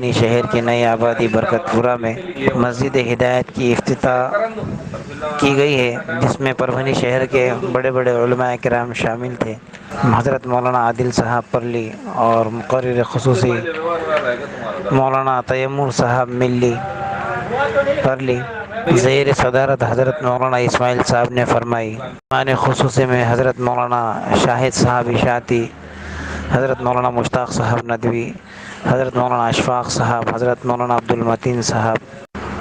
پربھنی شہر کی نئی آبادی برکت پورہ میں مسجد ہدایت کی افتتاح کی گئی ہے، جس میں پربھنی شہر کے بڑے بڑے علماء کرام شامل تھے۔ حضرت مولانا عادل صاحب پرلی اور مقرر خصوصی مولانا تیمور صاحب ملی پرلی زیر صدارت حضرت مولانا اسماعیل صاحب نے فرمائی۔ مہمان خصوصی میں حضرت مولانا شاہد صاحب اشاعتی، حضرت مولانا مشتاق صاحب ندوی، حضرت مولانا اشفاق صاحب، حضرت مولانا عبدالمتین صاحب۔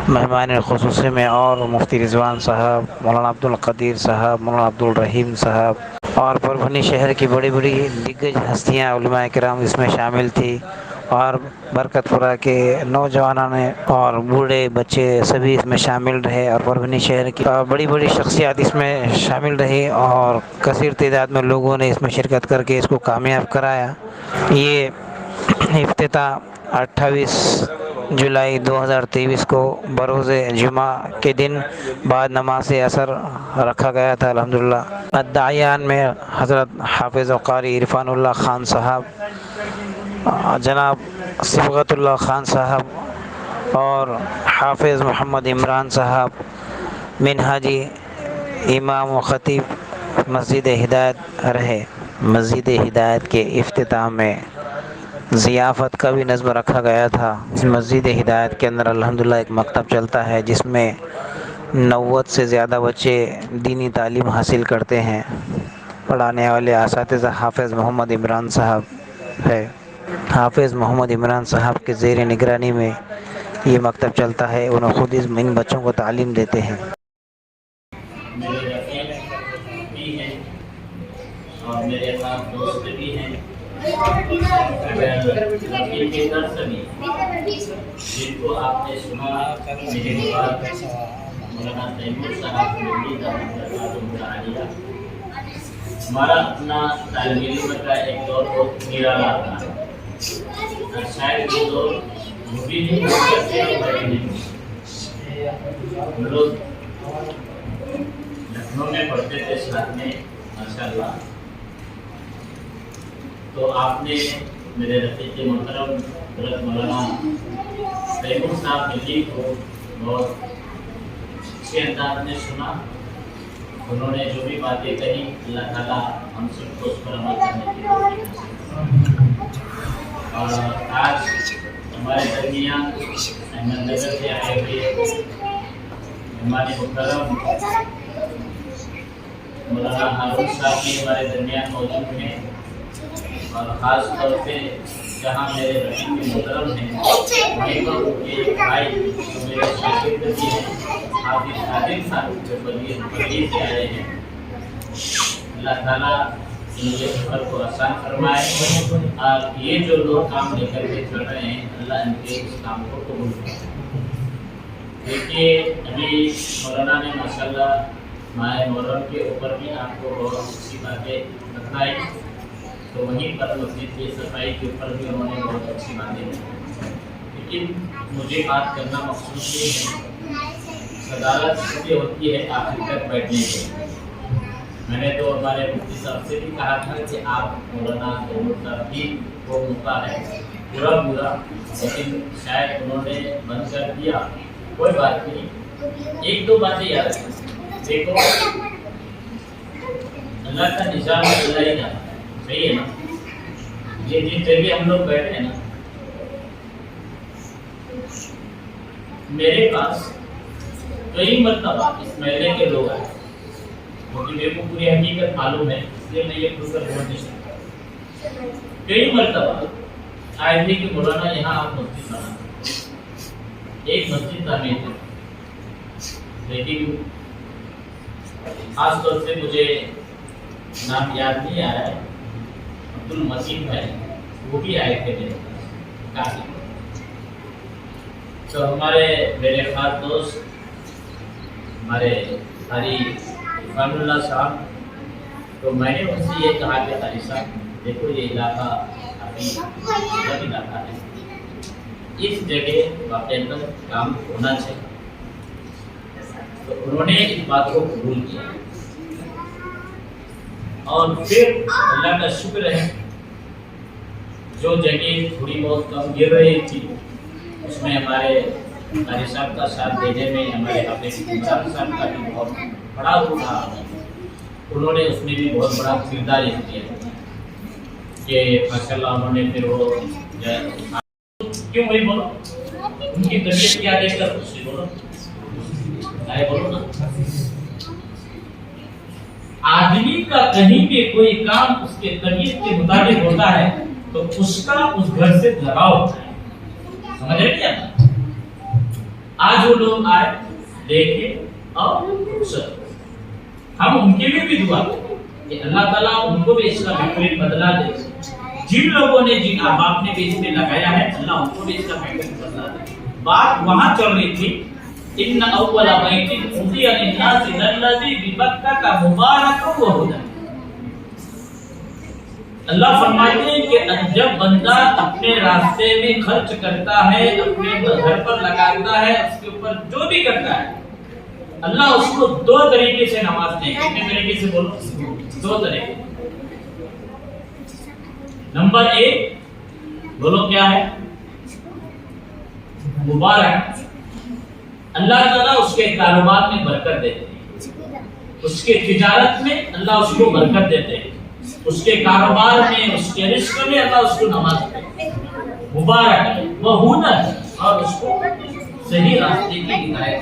مہمان خصوصی میں اور مفتی رضوان صاحب، مولانا عبدالقدیر صاحب، مولانا عبدالرحیم صاحب اور پربھنی شہر کی بڑی بڑی دیگر ہستیاں علماء کرام اس میں شامل تھی، اور برکت پورہ کے نوجوانوں نے اور بوڑھے بچے سبھی اس میں شامل رہے، اور پربھنی شہر کی بڑی بڑی شخصیات اس میں شامل رہی، اور کثیر تعداد میں لوگوں نے اس میں شرکت کر کے اس کو کامیاب کرایا۔ یہ افتتاح 28 جولائی 2023 کو بروز جمعہ کے دن بعد نماز عصر رکھا گیا تھا۔ الحمدللہ الداعیان میں حضرت حافظ و قاری عرفان اللہ خان صاحب، جناب صبغت اللہ خان صاحب اور حافظ محمد عمران صاحب منہاجی امام و خطیب مسجد ہدایت رہے۔ مسجد ہدایت کے افتتاح میں ضیافت کا بھی نظم رکھا گیا تھا۔ اس مسجد ہدایت کے اندر الحمدللہ ایک مکتب چلتا ہے، جس میں 90 سے زیادہ بچے دینی تعلیم حاصل کرتے ہیں۔ پڑھانے والے اساتذہ حافظ محمد عمران صاحب ہے۔ حافظ محمد عمران صاحب کے زیر نگرانی میں یہ مکتب چلتا ہے، انہوں خود ان بچوں کو تعلیم دیتے ہیں۔ میرے رفیق بھی ہیں اور میرے خاص دوست بھی ہیں، رفیق کے درس بھی جن کو آپ نے سنا، میرے بعد مولانا تیمور صاحب ملی عالیہ۔ ہمارا اپنا طالب علم کا ایک دور بہت نرالا تھا، اور شاید یہ دور وہ بھی نہیں ہو سکتے ہم لوگ لکھنؤ میں پڑھتے تھے ساتھ میں ماشاءاللہ۔ تو آپ نے میرے رفیق محترم حضرت مولانا تیمور صاحب ملی کو بہت اچھے انداز میں سنا۔ انہوں نے جو بھی باتیں کہی، اللہ تعالیٰ ہم سب کو اس پر عمل کرنے کی توفیق عطا۔ اور آج ہمارے درمیان احمد نگر سے آئے ہوئے ہمارے محترم مولانا ہارون صاحب بھی ہمارے درمیان موجود ہیں، اور خاص طور پہ جہاں میرے رفیق محترم ہیں وہیں پر ان کے بھائی جو میرے شاگرد بھی ہیں، حافظ عادل صاحب جو پرلی سے آئے ہیں۔ اللہ تعالیٰ ان کے سفر کو آسان فرمائے، اور یہ جو لوگ کام لے کر کے چل رہے ہیں، اللہ ان کے اس کام کو قبول کرے۔ دیکھیے ابھی مولانا نے ماشاءاللہ ماہ محرم کے اوپر بھی آپ کو بہت اچھی باتیں بتائی، تو وہیں پر مسجد کی صفائی کے اوپر بھی انہوں نے بہت اچھی باتیں بتائی۔ لیکن مجھے بات کرنا مخصوص یہ ہے، صدارت سے ہوتی ہے آخر تک بیٹھنے کے۔ میں نے تو ہمارے مفتی صاحب سے بھی کہا تھا کہ آپ مولانا تیمور صاحب بھی کو موقع ہے پورا، لیکن شاید انہوں نے بند کر دیا۔ کوئی بات نہیں، ایک دو باتیں یاد رکھیں۔ دیکھو اللہ کا نظام اللہ ہی جانا ہے، صحیح ہے نا؟ یہ جن جگہ ہم لوگ بیٹھے ہیں نا، میرے پاس کئی مرتبہ اس محلے کے لوگ آئے، کیونکہ میرے کو پوری حقیقت معلوم ہے، اس لیے میں یہ کھل کر بول نہیں سکتا۔ کئی مرتبہ آئے تھے کہ مولانا یہاں آپ مسجد بنا، ایک مسجد تعمیر ہے، لیکن خاص طور سے مجھے نام یاد نہیں آ رہا ہے، عبدالمتین بھائی وہ بھی آئے تھے میرے پاس کافی۔ تو میرے خاص دوست ہمارے قاری عرفان اللہ صاحب، تو میں نے ان سے یہ کہا کہ قاری صاحب دیکھو یہ علاقہ کافی غلط علاقہ ہے، اس جگہ واقعی کام ہونا چاہیے۔ تو انہوں نے اس بات کو قبول کیا، اور پھر اللہ کا شکر ہے جو جگہ تھوڑی بہت کم گر رہی تھی اس میں ہمارے قاری صاحب کا ساتھ دینے میں ہمارے حافظ انسان صاحب کا بھی بہت بڑا رول رہا ہے. انہوں نے اس میں بھی بہت بڑا کردار اختیار کہ ماشاء اللہ انہوں نے پھر وہ کیوں وہی بولو ان کی طبیعت کیا دیکھ کر اس سے بولو بولو نا. آدمی کا کہیں بھی کوئی کام اس کے طبیعت کے مطابق ہوتا ہے تو اس کا اس گھر سے لگاؤ ہوتا ہے. سمجھ رہے کیا؟ آج وہ لوگ آئے دیکھے اور ہم ان کے لیے بھی دعا کریں کہ اللہ تعالیٰ ان کو بھی اس کا بہترین بدلہ دے. جن لوگوں نے جن احباب نے بھی اس میں لگایا ہے اللہ ان کو بھی اس کا بہترین بدلہ دے. بات وہاں چل رہی تھی ان اول بیت وضع للناس الذی ببکہ مبارک وہدی. اللہ فرماتے ہیں کہ جب بندہ اپنے راستے میں خرچ کرتا ہے اپنے گھر پر لگاتا ہے اس کے اوپر جو بھی کرتا ہے اللہ اس کو دو طریقے سے نواز دے. کتنے طریقے سے بولو؟ دو طریقے. نمبر ایک بولو کیا ہے؟ مبارک. اللہ تعالیٰ اس کے کاروبار میں برکت دیتے ہیں, اس کے تجارت میں اللہ اس کو برکت دیتے ہیں, اس کے کاروبار میں اس کے رزق میں اللہ اس کو نوازتے ہیں. مبارک وہدی اور اس کو صحیح راستے کی ہدایت.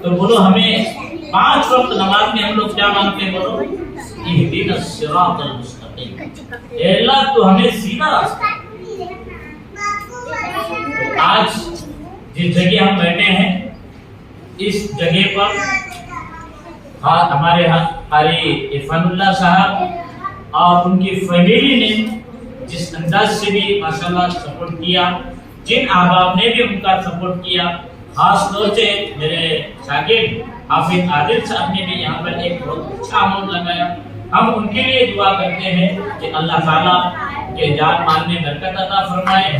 تو بولو ہمیں 5 وقت نماز میں ہم لوگ کیا مانگتے ہیں؟ بولو اہدنا الصراط المستقیم. اے اللہ تو ہمیں سیدھا راستہ. آج جس جگہ ہم بیٹھے ہیں اس جگہ پر ہمارے قاری عرفان اللہ صاحب اور ان کی فیملی نے جس انداز سے بھی ماشاءاللہ سپورٹ کیا, جن احباب نے بھی ان کا سپورٹ کیا, خاص طور سے میرے شاگرد حافظ عادل صاحب نے بھی یہاں پر ایک بہت اچھا اماؤنٹ لگایا. ہم ان کے لیے دعا کرتے ہیں کہ اللہ تعالیٰ کے جان مال میں برکت عطا فرمائے,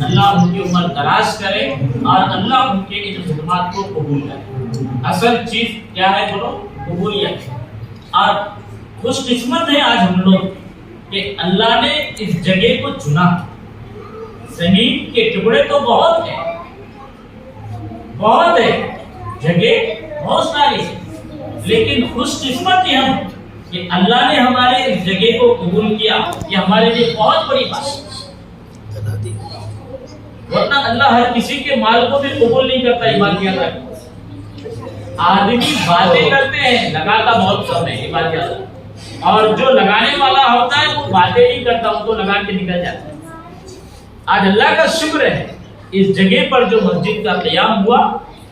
اللہ ان کی عمر دراز کرے اور اللہ ان کے ان خدمات کو قبول کرے. اصل چیز کیا ہے بولو؟ قبولیت. اور خوش قسمت ہے آج ہم لوگ کہ اللہ نے اس جگہ کو چنا. زمین کے ٹکڑے تو بہت ہیں, بہت ہے, جگہ بہت ساری ہے, لیکن خوش قسمت ہی ہم کہ اللہ نے ہمارے اس جگہ کو قبول کیا. یہ ہمارے لیے بہت بڑی بات ہے, ورنہ اللہ ہر کسی کے مال کو بھی قبول نہیں کرتا. عبادت ہے, آدمی باتیں کرتے ہیں لگاتا بہت کم ہے عبادت, اور جو لگانے والا ہوتا ہے وہ باتیں نہیں کرتا, ان کو لگا کے نکل جاتا ہے. آج اللہ کا شکر ہے اس جگہ پر جو مسجد کا قیام ہوا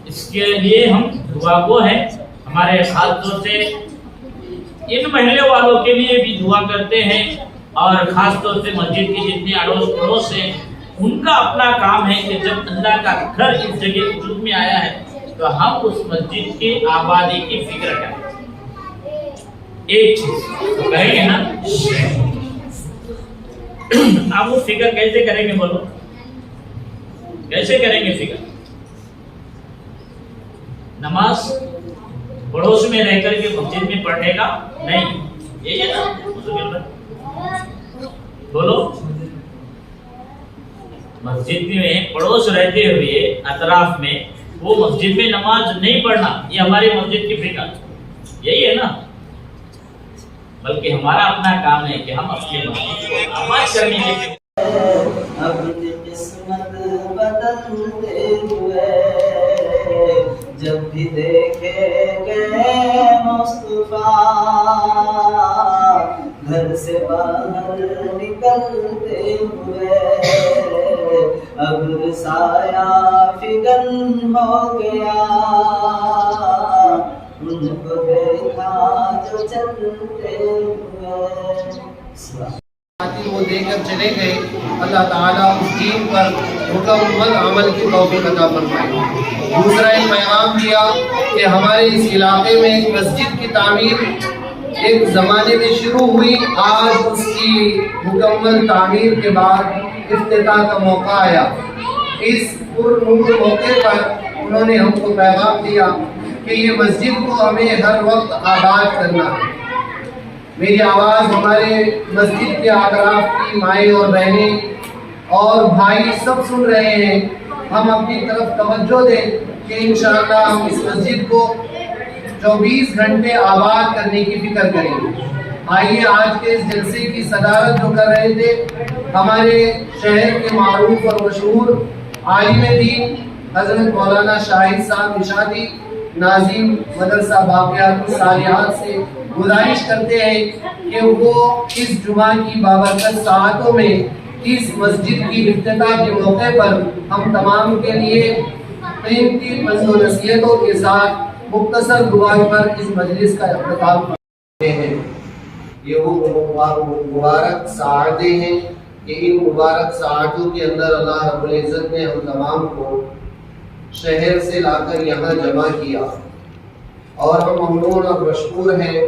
اس کے لیے ہم دعا گو ہیں. ہمارے خاص طور سے ان محلے والوں کے لیے بھی دعا کرتے ہیں اور خاص طور سے مسجد کے جتنے اڑوس پڑوس ہیں ان کا اپنا کام ہے کہ جب اللہ کا گھر اس جگہ وجود میں آیا ہے تو ہم اس مسجد کی آبادی کی فکر کریں. ایک چیز تو کہیں گے نا, آپ وہ فکر کیسے کریں گے؟ بولو کیسے کریں گے فکر؟ نماز پڑوس میں رہ کر کے مسجد میں پڑھنے کا نہیں, یہی ہے نا. بولو مسجد میں پڑوس رہتے ہوئے اطراف میں وہ مسجد میں نماز نہیں پڑھنا, یہ ہماری مسجد کی فکر یہی ہے نا. بلکہ ہمارا اپنا کام ہے کہ ہم اپنے مسجد کو آباد کرنے کے لیے اپنی قسمت بدلتے ہوئے جب بھی دیکھیں گے مصطفیٰ گھر سے باہر نکلتے ہوئے اب سایہ فگن ہو گیا ان کو دیکھا جو چلتے ہوئے. وہ دے کر چلے گئے. اللہ تعالیٰ اس دین پر مکمل عمل کی توفیق عطا فرمائے. دوسرا ایک پیغام دیا کہ ہمارے اس علاقے میں ایک مسجد کی تعمیر ایک زمانے میں شروع ہوئی, آج اس کی مکمل تعمیر کے بعد افتتاح کا موقع آیا. اس پرنور موقع پر انہوں نے ہم کو پیغام دیا کہ یہ مسجد کو ہمیں ہر وقت آباد کرنا ہے. میری آواز ہمارے مسجد کے اطراف کی مائیں اور بہنیں اور بھائی سب سن رہے ہیں ہم اپنی طرف توجہ دیں کہ انشاءاللہ ہم اس مسجد کو 24 گھنٹے آباد کرنے کی فکر کریں گے۔ آئیے آج کے اس جلسے کی صدارت جو کر رہے تھے ہمارے شہر کے معروف اور مشہور عالم دین حضرت مولانا شاہد صاحب نشاطی ناظم مدرسہ باقیات الصالحات سے گزارش کرتے ہیں کہ وہ اس جمعہ کی بابرکت ساعتوں میں اس مسجد کی افتتاح کے موقع پر ہم تمام کے لیے قیمتی وعظ و نصیحتوں کے ساتھ مختصر دعا پر اس مجلس کا اختتام کرتے ہیں۔ یہ وہ مبارک ساعتیں ہیں کہ ان مبارک ساعتوں کے اندر اللہ رب العزت نے ہم تمام کو شہر سے لا کر یہاں جمع کیا، اور ہم ممنون اور مشکور ہیں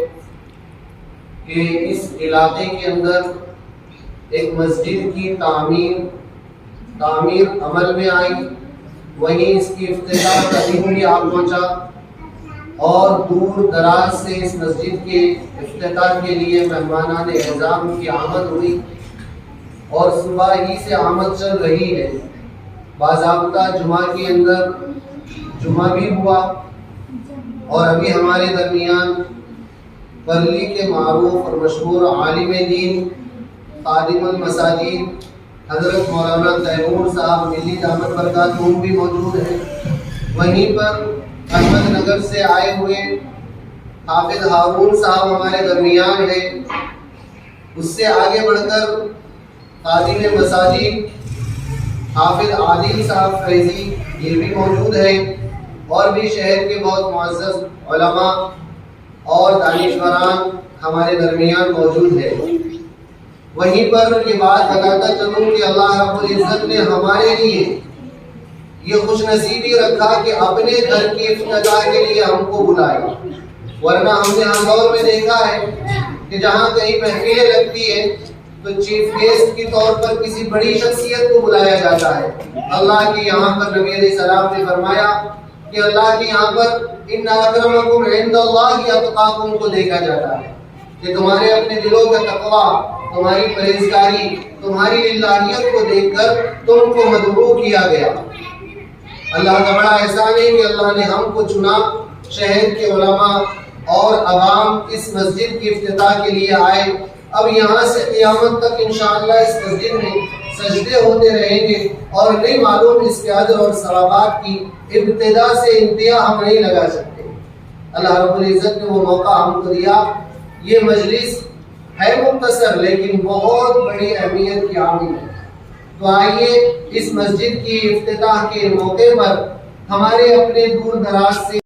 کہ اس علاقے کے اندر ایک مسجد کی تعمیر عمل میں آئی، وہیں اس کی افتتاح کا دن بھی آ پہنچا، اور دور دراز سے اس مسجد کے افتتاح کے لیے مہمانان اعظام کی آمد ہوئی، اور صبح ہی سے آمد چل رہی ہے۔ باضابطہ جمعہ کے اندر جمعہ بھی ہوا، اور ابھی ہمارے درمیان پرلی کے معروف اور مشہور عالم دین خادم المساجد حضرت مولانا تیمور صاحب ملی دامت برکاتہم بھی موجود ہیں۔ وہیں پر احمد نگر سے آئے ہوئے حافظ ہارون صاحب ہمارے درمیان ہیں۔ اس سے آگے بڑھ کر خادم مساجد حافظ عادل صاحب فیضی یہ بھی موجود ہیں، اور بھی شہر کے بہت معزز علماء اور دانشوران ہمارے درمیان موجود ہیں۔ وہیں پر یہ بات بتاتا چلوں کہ اللہ رب العزت نے ہمارے لیے یہ خوش نصیبی رکھا کہ اپنے گھر کی افتتاح کے لیے ہم کو بلائے، ورنہ ہم نے ہر دور میں دیکھا ہے کہ جہاں کہیں محفلیں لگتی ہیں تو چیف گیسٹ کی طور پر کسی بڑی شخصیت کو بلایا جاتا ہے۔ اللہ کے یہاں پر نبی علیہ السلام نے فرمایا کہ اللہ کے یہاں پر ان اکرمکم عند اللہ اتقاکم کو دیکھا جاتا ہے کہ تمہارے اپنے دلوں کا تقوی، تمہاری پرہیزگاری، تمہاری الہیت کو دیکھ کر تم کو مدعو کیا گیا۔ اللہ کا بڑا احسان ہے کہ اللہ نے ہم کو چنا، شہر کے علماء اور عوام اس مسجد کی افتتاح کے لیے آئے۔ اب یہاں سے قیامت تک انشاءاللہ اس مسجد میں سجدے ہوتے رہیں گے، اور نہیں معلوم اس کے اجر اور ثوابات کی ابتدا سے انتہا ہم نہیں لگا سکتے۔ اللہ رب العزت نے وہ موقع ہم کو دیا۔ یہ مجلس ہے مختصر لیکن بہت بڑی اہمیت کی حامل ہے، تو آئیے اس مسجد کی افتتاح کے موقع پر ہمارے اپنے دور دراز سے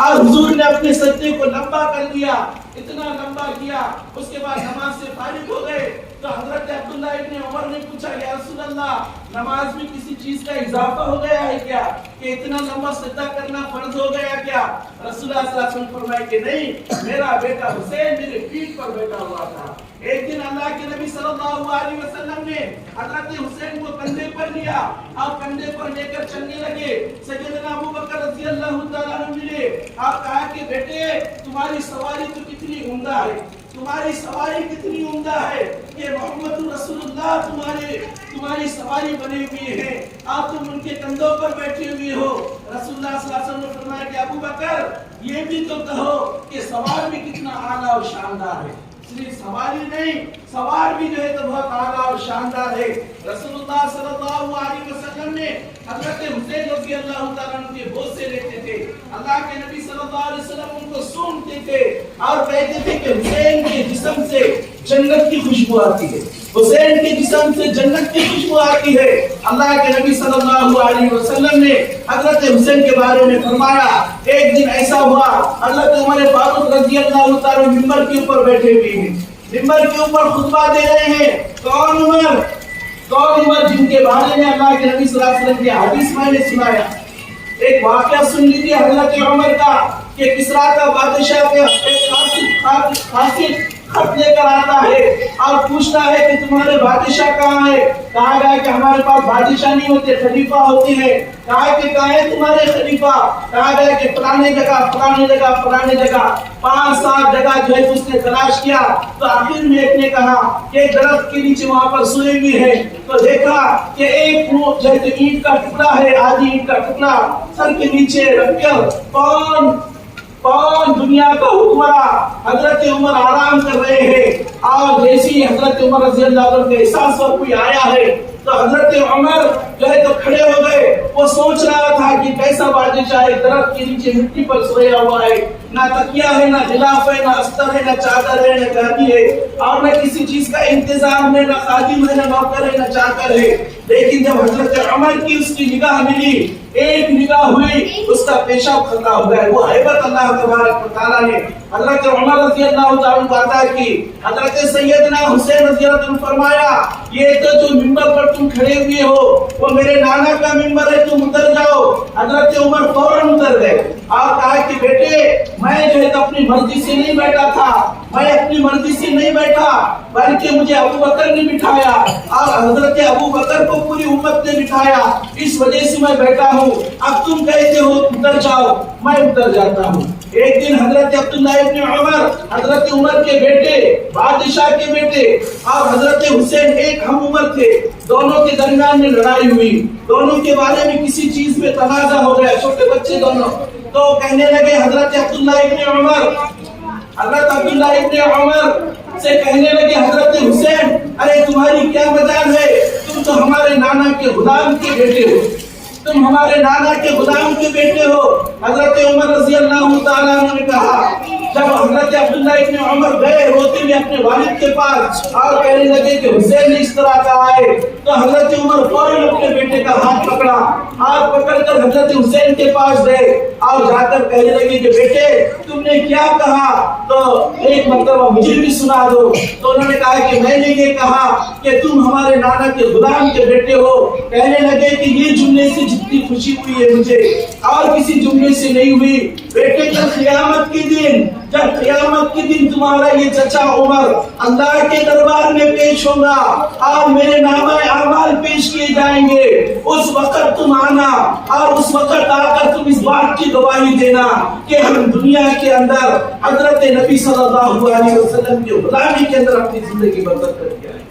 اور حضور نے اپنے سجدے کو لمبا کر دیا، اتنا لمبا کیا، اس کے بعد نماز سے فارغ ہو گئے تو حضرت عبداللہ ابن عمر نے پوچھا یا رسول اللہ نماز میں کسی چیز کا اضافہ ہو گیا ہے کیا، کہ اتنا لمبا سجدہ کرنا فرض ہو گیا کیا؟ رسول اللہ صلی اللہ علیہ وسلم فرمائے کہ نہیں، میرا بیٹا حسین میرے پیٹھ پر بیٹھا ہوا تھا۔ ایک دن اللہ کے نبی صلی اللہ علیہ وسلم نے حضرت حسین کو کندھے پر لیا اور کندھے پر لے کر چلنے لگے۔ سیدنا ابوبکر رضی اللہ تعالیٰ عنہ ملے اور کہا کہ بیٹے تمہاری سواری تو کتنی عمدہ ہے، تمہاری سواری کتنی عمدہ ہے کہ محمد رسول اللہ تمہاری سواری بنے ہوئے ہیں، آپ تم ان کے کندھوں پر بیٹھے ہوئے ہو۔ رسول اللہ صلی اللہ علیہ وسلم نے فرمایا کہ ابوبکر یہ بھی تو کہو کہ سوار بھی کتنا اعلیٰ اور شاندار ہے، صرف سواری نہیں، سوار بھی جو ہے تو بہت اعلیٰ اور شاندار ہے۔ رسول اللہ صلی اللہ علیہ وسلم نے حضرت حسین رضی اللہ تعالیٰ عنہ کے گود سے لیتے تھے، اللہ کے نبی صلی اللہ علیہ وسلم ان کو سونگتے تھے اور کہتے تھے کہ حسین کے جسم سے جنت کی خوشبو آتی ہے، حسین کے جسم سے جنت کی خوشبو آتی ہے۔ اللہ کے نبی صلی اللہ علیہ وسلم نے حضرت حسین کے بارے میں فرمایا، ایک دن ایسا ہوا حضرت عمر فاروق رضی اللہ تعالیٰ ممبر کے اوپر بیٹھے ہوئے ہیں، ممبر کے اوپر خطبہ دے رہے ہیں۔ کون عمر جن کے بارے میں اللہ کے نبی صلی اللہ علیہ وسلم کی حدیث میں نے سنایا۔ ایک واقعہ سن لیجیے حضرت عمر کا کہ کسریٰ کا بادشاہ کے ایک قاصد खासिद खत लेकर आता है और पूछता है कि तुम्हारे बादशाह कहाँ है। कहा गया कि हमारे पास बादशाह नहीं होते, खलीफा होते हैं। कहा कि कहाँ है तुम्हारे खलीफा। कहा गया कि फलाने जगह फलाने जगह फलाने जगह 5-7 जगह जो है उसने तलाश किया। तो आखिर में एक ने कहा कि एक दरख्त के नीचे वहां पर सोए हुए हैं। तो देखा कि एक जो है ईंट का टुकड़ा है, आधी ईंट का टुकड़ा सर के नीचे रखकर कौन दुनिया का हुक्मरान हजरत उमर आराम कर रहे हैं। और जैसे ही हजरत उमर रज़ी अल्लाह अन्हु के एहसास और कोई आया है तो हजरत उमर जो है तो खड़े हो गए। वो सोच रहा था कि कैसा बादशाह है, दरख्त के नीचे मिट्टी पर सोया हुआ है, ना तकिया है, ना गिलाफ है, ना अस्तर है, ना चादर है, ना गादी है और न किसी चीज का इंतजाम है, ना खादिम है, ना नौकर है, ना चाकर है। लेकिन जब हजरत उमर की उसकी निगाह मिली, एक निगाह हुई, उसका पेशाब खता हो गया। वो हैबत अल्लाह तबारक व तआला ने हजरत उमर रज़ी अल्लाह तआला को अता की। हजरत सैयदना हुसैन रज़ी अल्लाह तआला फरमाया, ये तो जो मिंबर पर तुम खड़े हुए हो वो मेरे नाना का मिंबर है, तुम उतर जाओ। हजरत उमर फौरन उतर गए और कहा कि बेटे मैं जो है तो अपनी मर्जी से नहीं बैठा था, मैं अपनी मर्जी से नहीं बैठा बल्कि मुझे अबू बकर ने बिठाया और हजरत अबू बकर को पूरी उम्मत ने बिठाया, इस वजह से मैं बैठा हूँ। अब तुम कहते हो उतर जाओ, मैं उतर जाता हूँ। एक दिन हजरत अब्दुल्लाह इब्न उमर, हजरत उमर के बेटे, बादशाह के बेटे और हजरत हुसैन एक हम उम्र थे, दोनों के दरमियान में लड़ाई हुई। दोनों के बारे में किसी चीज में तनाजा हो गया, छोटे बच्चे दोनों। तो कहने लगे हजरत अब्दुल्लाह इब्न उमर से कहने लगे हजरत हुसैन, अरे तुम्हारी क्या मजाल है, तुम तो हमारे नाना के गुलाम के बेटे हो, तुम हमारे नाना के गुलाम के बेटे हो। हजरत उमर रज़ी अल्लाह तआला ने कहा, जब हजरत अब्दुल्लाह इब्न उमर गए रोते हुए अपने वालिद के पास और कहने लगे कि हुसैन ने इस तरह कहा है, तो हजरत उमर फौरन अपने बेटे का हाथ पकड़ा, हाथ पकड़कर हजरत हुसैन के पास गए और जाकर कहने लगे कि बेटे तुमने क्या कहा, तो एक मर्तबा मुझे भी सुना दो। तो उन्होंने कहा कि मैंने ये कहा कि तुम हमारे नाना के गुलाम के बेटे हो। कहने लगे कि ये जुमले से जितनी खुशी हुई है मुझे और किसी जुमले से नहीं हुई। बेटे जब क़यामत के दिन तुम्हारा ये चचा उमर अल्लाह के दरबार में पेश होगा और मेरे नामा अमाल पेश किए जाएंगे, उस वक्त तुम आना और उस वक्त आकर तुम इस बात की गवाही देना कि हम दुनिया के अंदर हजरत नबी सल्लल्लाहु अलैहि वसल्लम की गुलामी के अंदर अपनी जिंदगी बसर करके आए।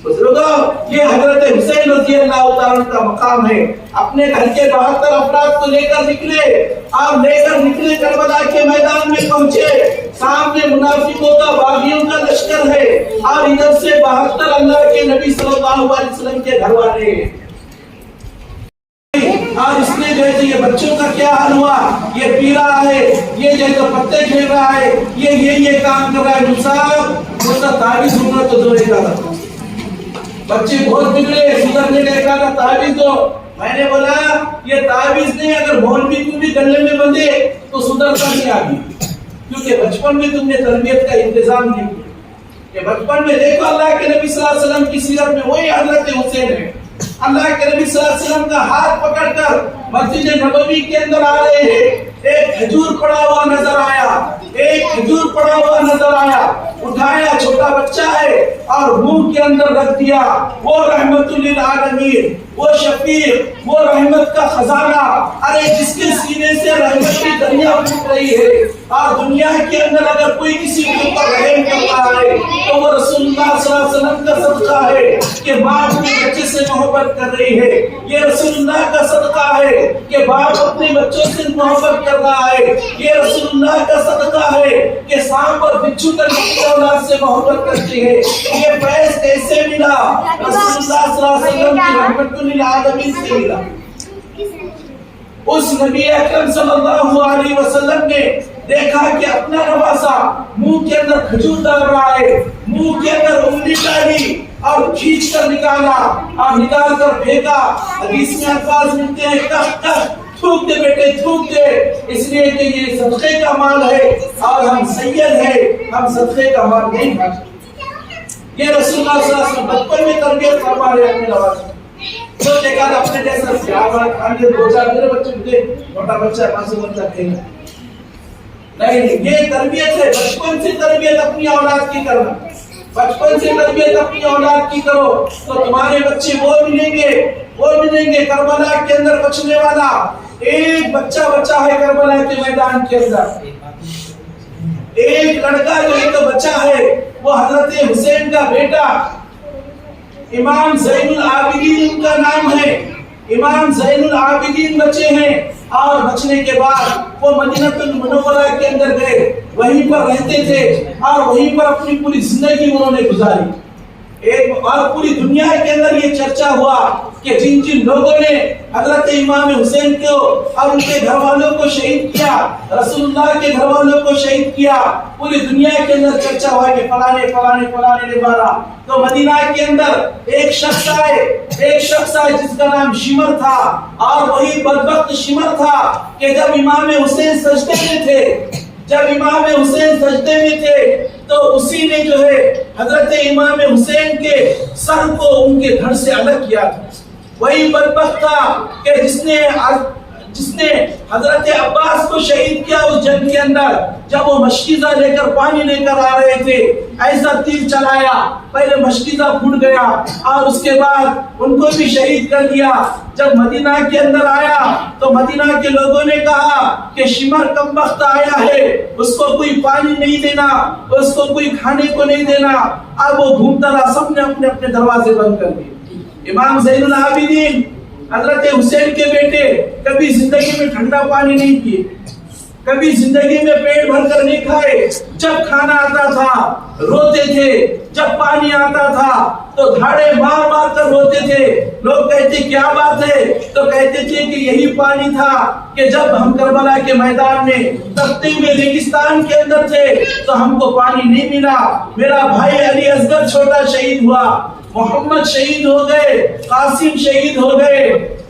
बुजुर्गों, ये हजरत हुसैन रज़ी अल्लाह तआला का मकाम है। अपने घर के 72 अफराद को लेकर निकले करबला के मैदान में पहुंचे। सामने मुनाफिकों का, बागियों का लश्कर है और इधर से 72 अल्लाह के नबी सल्लल्लाहु अलैहि वसल्लम के घर वाले। और इसने जो है ये बच्चों का क्या हाल हुआ, ये पी रहा है, ये जो है तो पत्ते खेल रहा है, ये काम कर रहा है। मुझसे ताबीज होना तो जोड़ेगा, बच्चे बहुत बिगड़े, सुधरने का एकाधा ताबीज दो। मैंने बोला ये ताबीज नहीं, अगर मौलवी को भी गले में बंधे तो सुधरता नहीं आगे, क्योंकि बचपन में तुमने तरबियत का इंतजाम नहीं किया। बचपन में देखो अल्लाह के नबी सल्लल्लाहु अलैहि वसल्लम की सीरत में वही हजरत हुसैन है। अल्लाह के नबी सल्लल्लाहु अलैहि वसल्लम का हाथ पकड़कर मस्जिद नबवी के अंदर आ रहे हैं। एक खजूर पड़ा हुआ नजर आया, उठाया, छोटा बच्चा है और मुंह के अंदर रख दिया। वो रहमतुल लिल आलमीन, वो शफीक, वो रहमत का खजाना, अरे जिसके सीने से रहमत की दरिया फूट रही है और दुनिया के अंदर अगर कोई किसी के ऊपर रहम करता है तो वो रसूलुल्लाह सल्लल्लाहु अलैहि वसल्लम का सदका है कि बाप अपने बच्चे से मोहब्बत कर रही है। ये रसूलुल्लाह का सदका है कि बाप अपने बच्चों से मोहब्बत कर रहा है। ये रसूलुल्लाह का सदका है कि सांप और बिच्छू तक अपनी औलाद से मोहब्बत करती है। ये फैज़ कैसे मिला? रसूलुल्लाह सल्लल्लाहु अलैहि वसल्लम की रहमतुल लिल आलमीन से मिला। उस नबी अकरम सल्लल्लाहु अलैहि वसल्लम ने देखा कि अपना नवासा मुंह के अंदर खजूर डाल रहा है, मुंह के अंदर उंगली डाली और खींच कर निकाला और निकाल कर फेंका। हदीस में अल्फाज मिलते हैं, कह थूक दे बेटे, थूक दे, इसलिए कि ये सदक़े का माल है और हम सैयद है, हम सदक़े का माल नहीं खाते। ये रसूलुल्लाह सल्लल्लाहु अलैहि वसल्लम बचपन में तरबियत फरमा रहे अपने नवासे। तो देखा अपने जैसा खाने 2-4 मेरे बच्चे थे, छोटा बच्चा 5 बच्चा खेला। نہیں، یہ تربیت ہے، بچپن سے تربیت اپنی اولاد کی کرنا، بچپن سے تربیت اپنی اولاد کی کرو تو تمہارے بچے وہ ملیں گے کربلا کے اندر بچنے والا۔ ایک بچہ ہے کربلا کے میدان کے اندر، ایک لڑکا جو ایک بچہ ہے وہ حضرت حسین کا بیٹا امام زین العابدین ان کا نام ہے، امام زین العابدین بچے ہیں، اور بچنے کے بعد وہ مدینہ المنورہ کے اندر گئے، وہیں پر رہتے تھے اور وہیں پر اپنی پوری زندگی انہوں نے گزاری۔ اور پوری دنیا کے اندر یہ چرچا ہوا کہ جن لوگوں نے حضرت امام حسین کو اور ان کے گھر والوں کو شہید کیا، رسول اللہ کے گھر والوں کو شہید کیا، پوری دنیا کے اندر چرچا ہوا کہ فلانے نے مارا۔ تو مدینہ کے اندر ایک شخص آئے جس کا نام شمر تھا، اور وہی بدبخت شمر تھا کہ جب امام حسین سجدے میں تھے تو اسی نے جو ہے حضرت امام حسین کے سر کو ان کے دھڑ سے الگ کیا تھا۔ وہی بدبخت تھا کہ جس نے حضرت عباس کو شہید کیا اس جنگ کے اندر، جب وہ مشکیزہ لے کر پانی لے کر آ رہے تھے، ایسا تیر چلایا، پہلے مشکیزہ پھوٹ گیا اور اس کے بعد ان کو بھی شہید کر دیا۔ جب مدینہ کے اندر آیا تو مدینہ کے لوگوں نے کہا کہ شمر کمبخت آیا ہے، اس کو کوئی پانی نہیں دینا، اس کو کوئی کھانے کو نہیں دینا۔ اب وہ گھومتا رہا، سب نے اپنے اپنے دروازے بند کر دیے۔ امام زین العابدین حضرت حسین کے بیٹے کبھی زندگی میں ٹھنڈا پانی نہیں پیے، کبھی زندگی میں پیٹ بھر کر نہیں کھائے، جب کھانا آتا تھا روتے تھے، جب پانی آتا تھا تو دھاڑے مار مار کر روتے تھے۔ لوگ کہتے کیا بات ہے؟ تو کہتے تھے کہ یہی پانی تھا کہ جب ہم کربلا کے میدان میں تختی میں ریگستان کے اندر تھے تو ہم کو پانی نہیں ملا، میرا بھائی علی اصغر چھوٹا شہید ہوا، محمد شہید ہو گئے، قاسم شہید ہو گئے،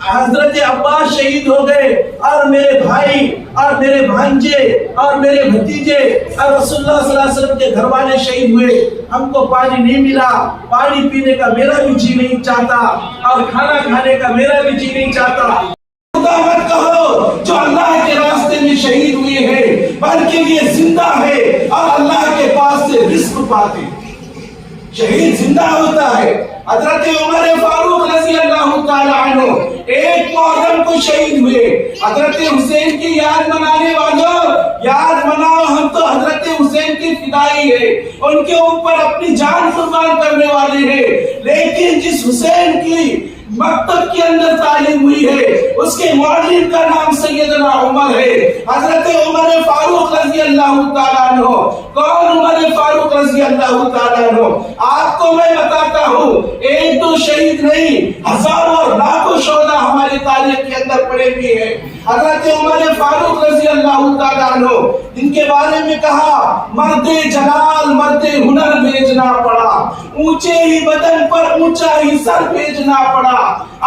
حضرت عباس شہید ہو گئے، اور میرے بھائی اور میرے بھانجے اور میرے بھتیجے اور رسول اللہ صلی اللہ علیہ وسلم کے گھر والے شہید ہوئے، ہم کو پانی نہیں ملا، پانی پینے کا میرا بھی جی نہیں چاہتا اور کھانا کھانے کا میرا بھی جی نہیں چاہتا۔ خدا مت کہو جو اللہ کے راستے میں شہید ہوئے ہیں، بلکہ یہ زندہ ہے اور اللہ کے پاس سے رزق پاتے۔ شہید زندہ ہوتا ہے۔ حضرت عمر فاروق رضی اللہ تعالی عنہ ایک محرم کو شہید ہوئے۔ حضرت حسین کی یاد منانے والوں، یاد مناؤ، ہم تو حضرت حسین کی فدائی ہے، ان کے اوپر اپنی جان قربان کرنے والے ہیں، لیکن جس حسین کی مکتب کے اندر تعلیم ہوئی ہے اس کے معلم کا نام سیدنا عمر ہے، حضرت عمر فاروق رضی اللہ تعالیٰ عنہ۔ کون عمر فاروق رضی اللہ تعالیٰ عنہ؟ آپ کو میں بتاتا ہوں، ایک دو شہید نہیں، ہزاروں اور لاکھوں شہداء ہماری تاریخ کے اندر پڑے ہوئے ہیں۔ حضرت عمر فاروق رضی اللہ تعالیٰ عنہ جن کے بارے میں کہا مرد جلال مرد ہنر بھیجنا پڑا، اونچے ہی بدن پر اونچا ہی سر بھیجنا پڑا،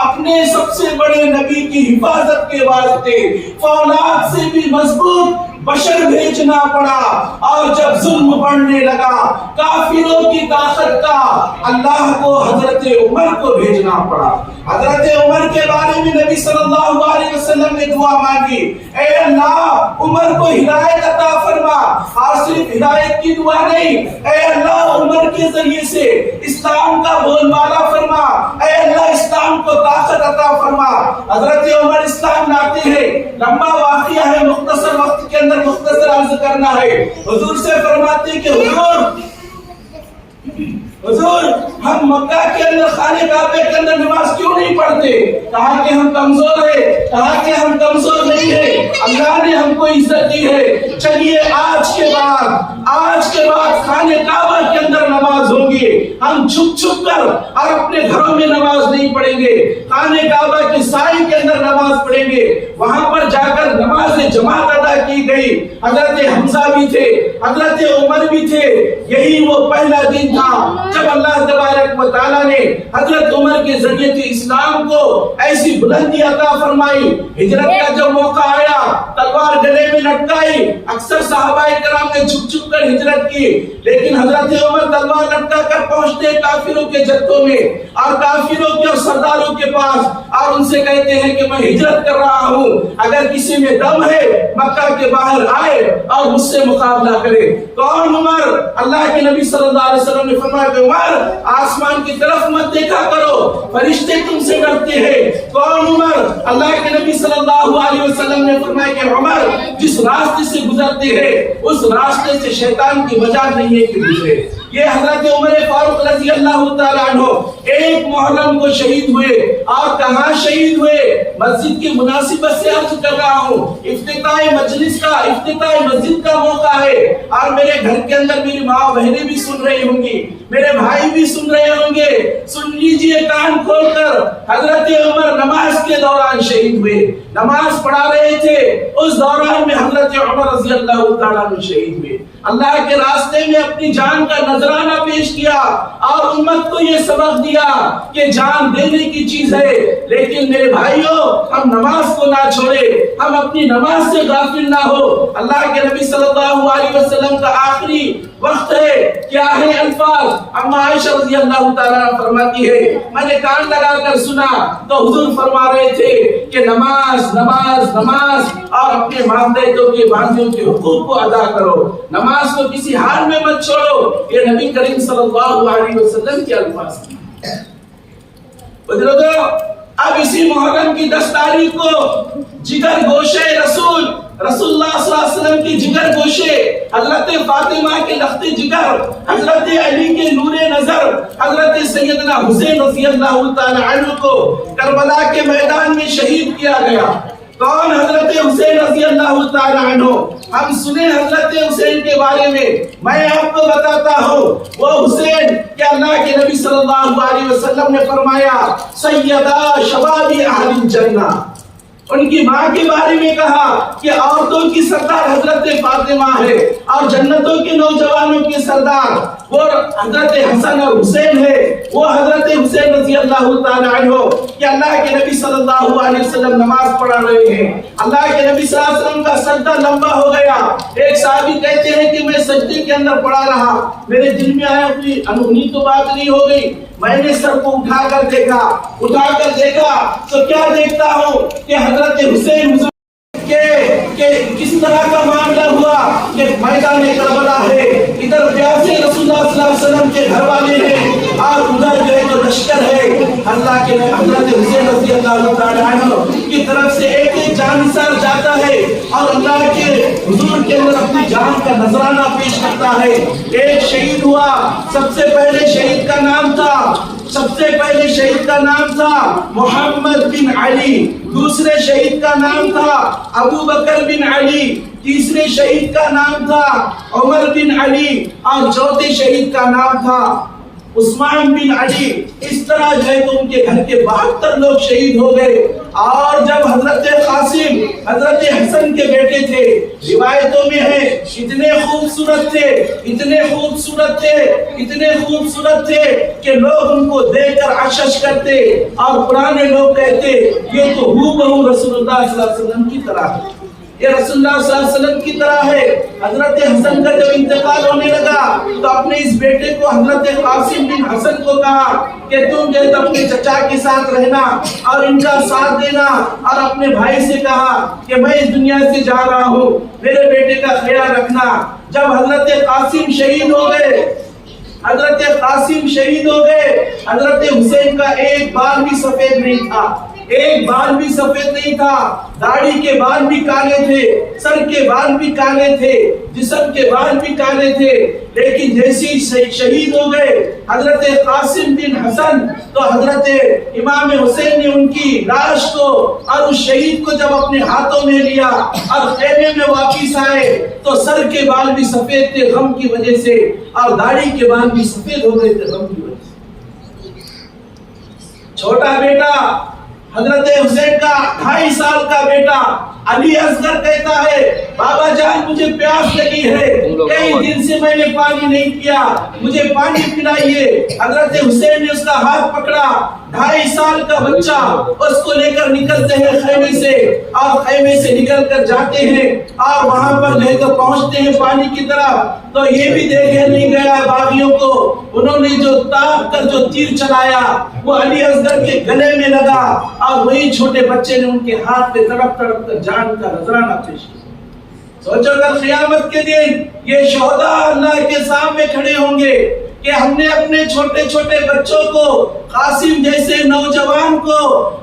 اپنے سب سے بڑے نبی کی حفاظت کے واسطے فولاد سے بھی مضبوط بشر بھیجنا پڑا، اور جب ظلم بڑھنے لگا کافروں کی طاقت کا، اللہ کو حضرت عمر کو بھیجنا پڑا۔ حضرت عمر کے بارے میں نبی صلی اللہ علیہ وسلم نے دعا مانگی، اے اللہ عمر کو ہدایت عطا فرما، اور صرف ہدایت کی دعا نہیں، اے اللہ عمر کے ذریعے سے اسلام کا بول بالا فرما، اے اللہ اسلام کو طاقت عطا فرما۔ حضرت عمر اسلام لاتے ہیں، لمبا واقعہ ہے، مختصر وقت کے اندر مختصر عرض کرنا ہے۔ حضور سے فرماتے ہیں کہ حضور ہم مکہ کے اندر خانہ کعبہ کے اندر نماز کیوں نہیں پڑھتے؟ کہا کہ ہم کمزور ہیں، کہا کہ ہم کمزور نہیں ہیں، اللہ نے ہم کو عزت دی ہے، چلیے آج کے بعد خانہ کعبہ کے اندر نماز ہوگی، ہم چھپ چھپ کر اور اپنے گھروں میں نماز نہیں پڑھیں گے، خانہ کعبہ کے سائے کے اندر نماز پڑھیں گے۔ وہاں پر جا کر نماز جماعت ادا کی گئی، حضرت حمزہ بھی تھے، حضرت عمر بھی تھے۔ یہی وہ پہلا دن تھا جب اللہ تبارک و تعالیٰ نے حضرت عمر کے ذریعے سے اسلام کو ایسی بلندی عطا فرمائی۔ ہجرت کا جب موقع آیا تلوار گلے میں لٹکائی، اکثر صحابہ کرام نے چھپ چھپ کر ہجرت کی، لیکن حضرت عمر تلوار لٹکا کر پہنچتے کافروں کے جتوں میں اور کافروں کے اور سرداروں کے پاس पास और उनसे कहते हैं कि मैं हिजरत कर रहा हूँ, अगर किसी में दम है मक्का के बाहर आए और मुझसे मुकाबला करे। कौन उमर? अल्लाह के नबी सल्लल्लाहु अलैहि वसल्लम ने फरमाया कि उमर आसमान की तरफ मत देखा करो, फरिश्ते तुमसे डरते हैं। कौन उमर? अल्लाह के नबी सल्लल्लाहु अलैहि वसल्लम ने फरमाया कि उमर जिस रास्ते से गुजरते हैं उस रास्ते से शैतान की मजाल नहीं है कि गुजरे। ये हजरत उमर फारूक रजी अल्लाह तआला अन्हु एक मुहर्रम को शहीद हुए और कहाँ शहीद हुए? मस्जिद की मुनासिबत से अर्ज कर रहा हूँ, इफ्तिताह मजलिस का, इफ्तिताह मस्जिद का मौका है और मेरे घर के अंदर मेरी माँ बहनें भी सुन रही होंगी, मेरे भाई भी सुन रहे होंगे। सुन लीजिए कान खोलकर, हजरत उमर नमाज के दौरान शहीद हुए, नमाज पढ़ा रहे थे, उस दौरान में हजरत उमर रजी अल्लाह तआला अन्हु शहीद हुए। अल्लाह के रास्ते में अपनी जान का नजराना पेश किया और उम्मत को ये सबक दिया कि जान देने की चीज है, लेकिन मेरे भाइयों हम नमाज को ना छोड़े, हम अपनी नमाज से गाफिल ना हो। अल्लाह के नबी सल्लल्लाहु अलैहि वसल्लम का आखिरी वक्त है, क्या है अल्फाज? अम्मा आयशा रज़ी अल्लाह ताला फरमाती है, मैंने कान लगाकर सुना तो हुजूर फरमा रहे थे कि नमाज नमाज नमाज और अपने मानदेतों के बांधियों के हुकूक को अदा करो, नमाज को किसी हाल में मत छोड़ो। ये नबी करीम सल्लल्लाहु अलैहि वसल्लम के अल्फाज हैं। बुजुर्गों, अब इसी मुहर्रम की 10 तारीख को जिगर गोशे रसूलुल्लाह सल्लल्लाहु अलैहि वसल्लम की जिगर गोशे, हजरत फातिमा के लख्ते जिगर, हजरत अली के नूरे नजर, हजरत सैयदना हुसैन रज़ी अल्लाह तआला अन्हु को करबला के मैदान में शहीद किया गया। कौन? हजरत हुसैन रज़ी अल्लाह तआला अन्हु। हम सुने हजरत हुसैन के बारे में, मैं आपको बताता हूँ वो हुसैन कि अल्लाह के नबी सल्लल्लाहु अलैहि वसल्लम ने फरमाया सैयदा शबाबी अहलिल जन्ना। उनकी माँ के बारे में कहा कि औरतों की सरदार हजरत फातिमा है और जन्नतों के नौजवानों के सरदार वो हजरत हसन और हुसैन है। वो हजरत हुसैन रज़ी अल्लाह तआला अन्हु कि अल्लाह के नबी सल्लल्लाहु अलैहि वसल्लम नमाज पढ़ा रहे हैं, अल्लाह के नबी सल्लल्लाहु अलैहि वसल्लम का सजदा लंबा हो गया। एक साहबी कहते हैं कि मैं सजदे के अंदर पड़ा रहा, मेरे दिल में आया कोई अनहोनी तो बात नहीं हो गई, मैंने सर को उठाकर देखा तो क्या देखता हूँ कि हजरत हुसैन के किस तरह का मामला हुआ कि मैदान करबला है, इधर प्यासे रसूलुल्लाह सल्लल्लाहु अलैहि वसल्लम के घर वाले हैं और उधर जो है तो लश्कर है। अल्लाह के हजरत हुसैन रज़ी अल्लाह तआला अन्हु की तरफ से एक जानिसार जाता है और अल्लाह के हुजूर के अंदर अपनी जान का नजराना पेश करता है। एक शहीद हुआ, सबसे पहले शहीद का नाम था मोहम्मद बिन अली, दूसरे शहीद का नाम था अबू बकर बिन अली, तीसरे शहीद का नाम था उमर बिन अली और चौथे शहीद का नाम था उस्मान बिन अली। इस तरह जो है तो उनके घर के 72 लोग शहीद हो गए। और जब हजरत कासिम हजरत हसन के बेटे थे, रिवायतों में है इतने खूबसूरत थे कि लोग उनको देखकर आशीष करते और पुराने लोग कहते ये तो हूबहू रसूलुल्लाह सल्लल्लाहु अलैहि वसल्लम की तरह है, ये रसूलुल्लाह सल्लल्लाहु अलैहि वसल्लम की तरह है। हजरत हसन का जब इंतकाल होने लगा तो अपने इस बेटे को हजरत कासिम बिन हसन को कहा कि तुम जो अपने चचा के साथ रहना और इनका साथ देना, और अपने भाई से कहा कि मैं इस दुनिया से जा रहा हूँ, मेरे बेटे का ख्याल रखना। जब हजरत कासिम शहीद हो गए, हजरत हुसैन का एक बाल भी सफेद नहीं था, दाढ़ी के बाल भी काले थे, सर के बाल भी काले थे, जिस्म के बाल भी काले थे। लेकिन जैसे ही शहीद हो गए हजरत कासिम बिन हसन तो हजरत इमाम हुसैन ने उनकी लाश को और उस शहीद को जब अपने हाथों में लिया और खेमे में वापिस आए तो सर के बाल भी सफेद थे गम की वजह से और दाढ़ी के बाल भी सफेद हो गए थे गम की वजह से। छोटा बेटा हजरत हुसैन का 2.5 साल का बेटा अली असगर कहता है बाबा जान मुझे प्यास लगी है, कई दिन से मैंने पानी नहीं पिया, मुझे पानी पिलाइए। हजरत हुसैन ने उसका हाथ पकड़ा, 2.5 साल का बच्चा, उसको लेकर निकलते हैं खैमे से और खैमे से निकल कर जाते हैं और वहां पर लेकर पहुंचते हैं पानी की तरफ। तो ये भी देखे नहीं गया बागियों को, उन्होंने जो ताक कर जो तीर चलाया वो अली असगर के गले में लगा और वही छोटे बच्चे ने उनके हाथ पे तड़प तड़प कर जान का नजराना पेश किया। सोचो कल क़यामत के दिन ये शोहदा अल्लाह के सामने खड़े होंगे कि हमने अपने छोटे छोटे बच्चों को, कासिम जैसे नौजवान को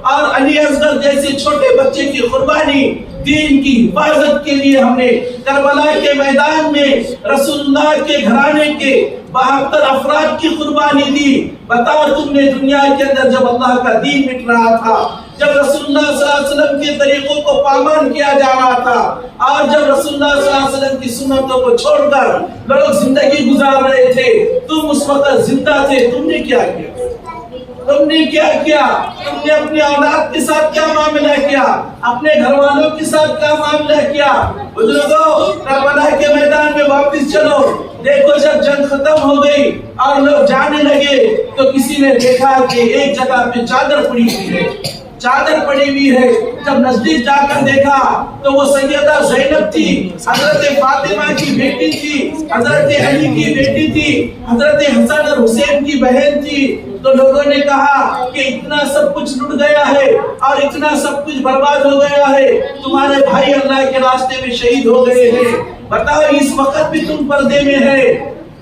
और अली असगर जैसे छोटे बच्चे की कुर्बानी दीन की हिफाजत के लिए हमने करबला के मैदान में रसूलुल्लाह के घराने के 72 अफराद की कुर्बानी दी। बताओ तुमने दुनिया के अंदर जब अल्लाह का दीन मिट रहा था, जब रसूलुल्लाह सल्लल्लाहु अलैहि वसल्लम के तरीकों को पामान किया जा रहा था और जब रसूलुल्लाह सल्लल्लाहु अलैहि वसल्लम की सुन्नतों को छोड़कर लोग जिंदगी गुजार रहे थे, तुम उस वक्त जिंदा थे, तुमने क्या किया? तुमने क्या किया? तुमने अपनी औलाद के साथ क्या मामला किया? अपने घर वालों के साथ क्या मामला किया? बुजुर्गों, करबला के मैदान में वापस चलो। देखो जब जंग खत्म हो गई और लोग जाने लगे तो किसी ने देखा कि एक जगह पे चादर पड़ी हुई है, चादर पड़ी हुई है। जब नजदीक जाकर देखा तो वो सैयदा ज़ैनब थी, हजरत फातिमा की बेटी थी, हजरत अली की बेटी थी, हजरत हसन और हुसैन की बहन थी। तो लोगों ने कहा कि इतना सब कुछ लुट गया है और इतना सब कुछ बर्बाद हो गया है, तुम्हारे भाई अल्लाह के रास्ते में शहीद हो गए हैं। बताओ इस वक्त भी तुम पर्दे में है,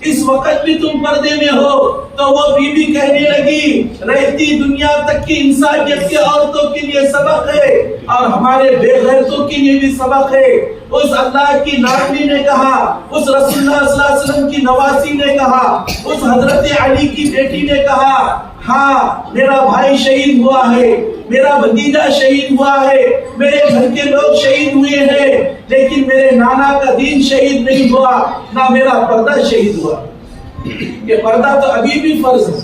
इस वक्त भी तुम पर्दे में हो। तो वो बीवी कहने लगी, रहती दुनिया तक की इंसानियत की औरतों के लिए सबक है और हमारे बेगैरतों के लिए भी सबक है। उस अल्लाह की लाडली ने कहा, उस रसूलुल्लाह सल्लल्लाहु अलैहि वसल्लम की नवासी ने कहा, उस हजरत अली की बेटी ने कहा, हाँ मेरा भाई शहीद हुआ है, मेरा भतीजा शहीद हुआ है, मेरे घर के लोग शहीद हुए हैं, लेकिन मेरे नाना का दीन शहीद नहीं हुआ, ना मेरा पर्दा शहीद हुआ। ये पर्दा तो अभी भी फर्ज है,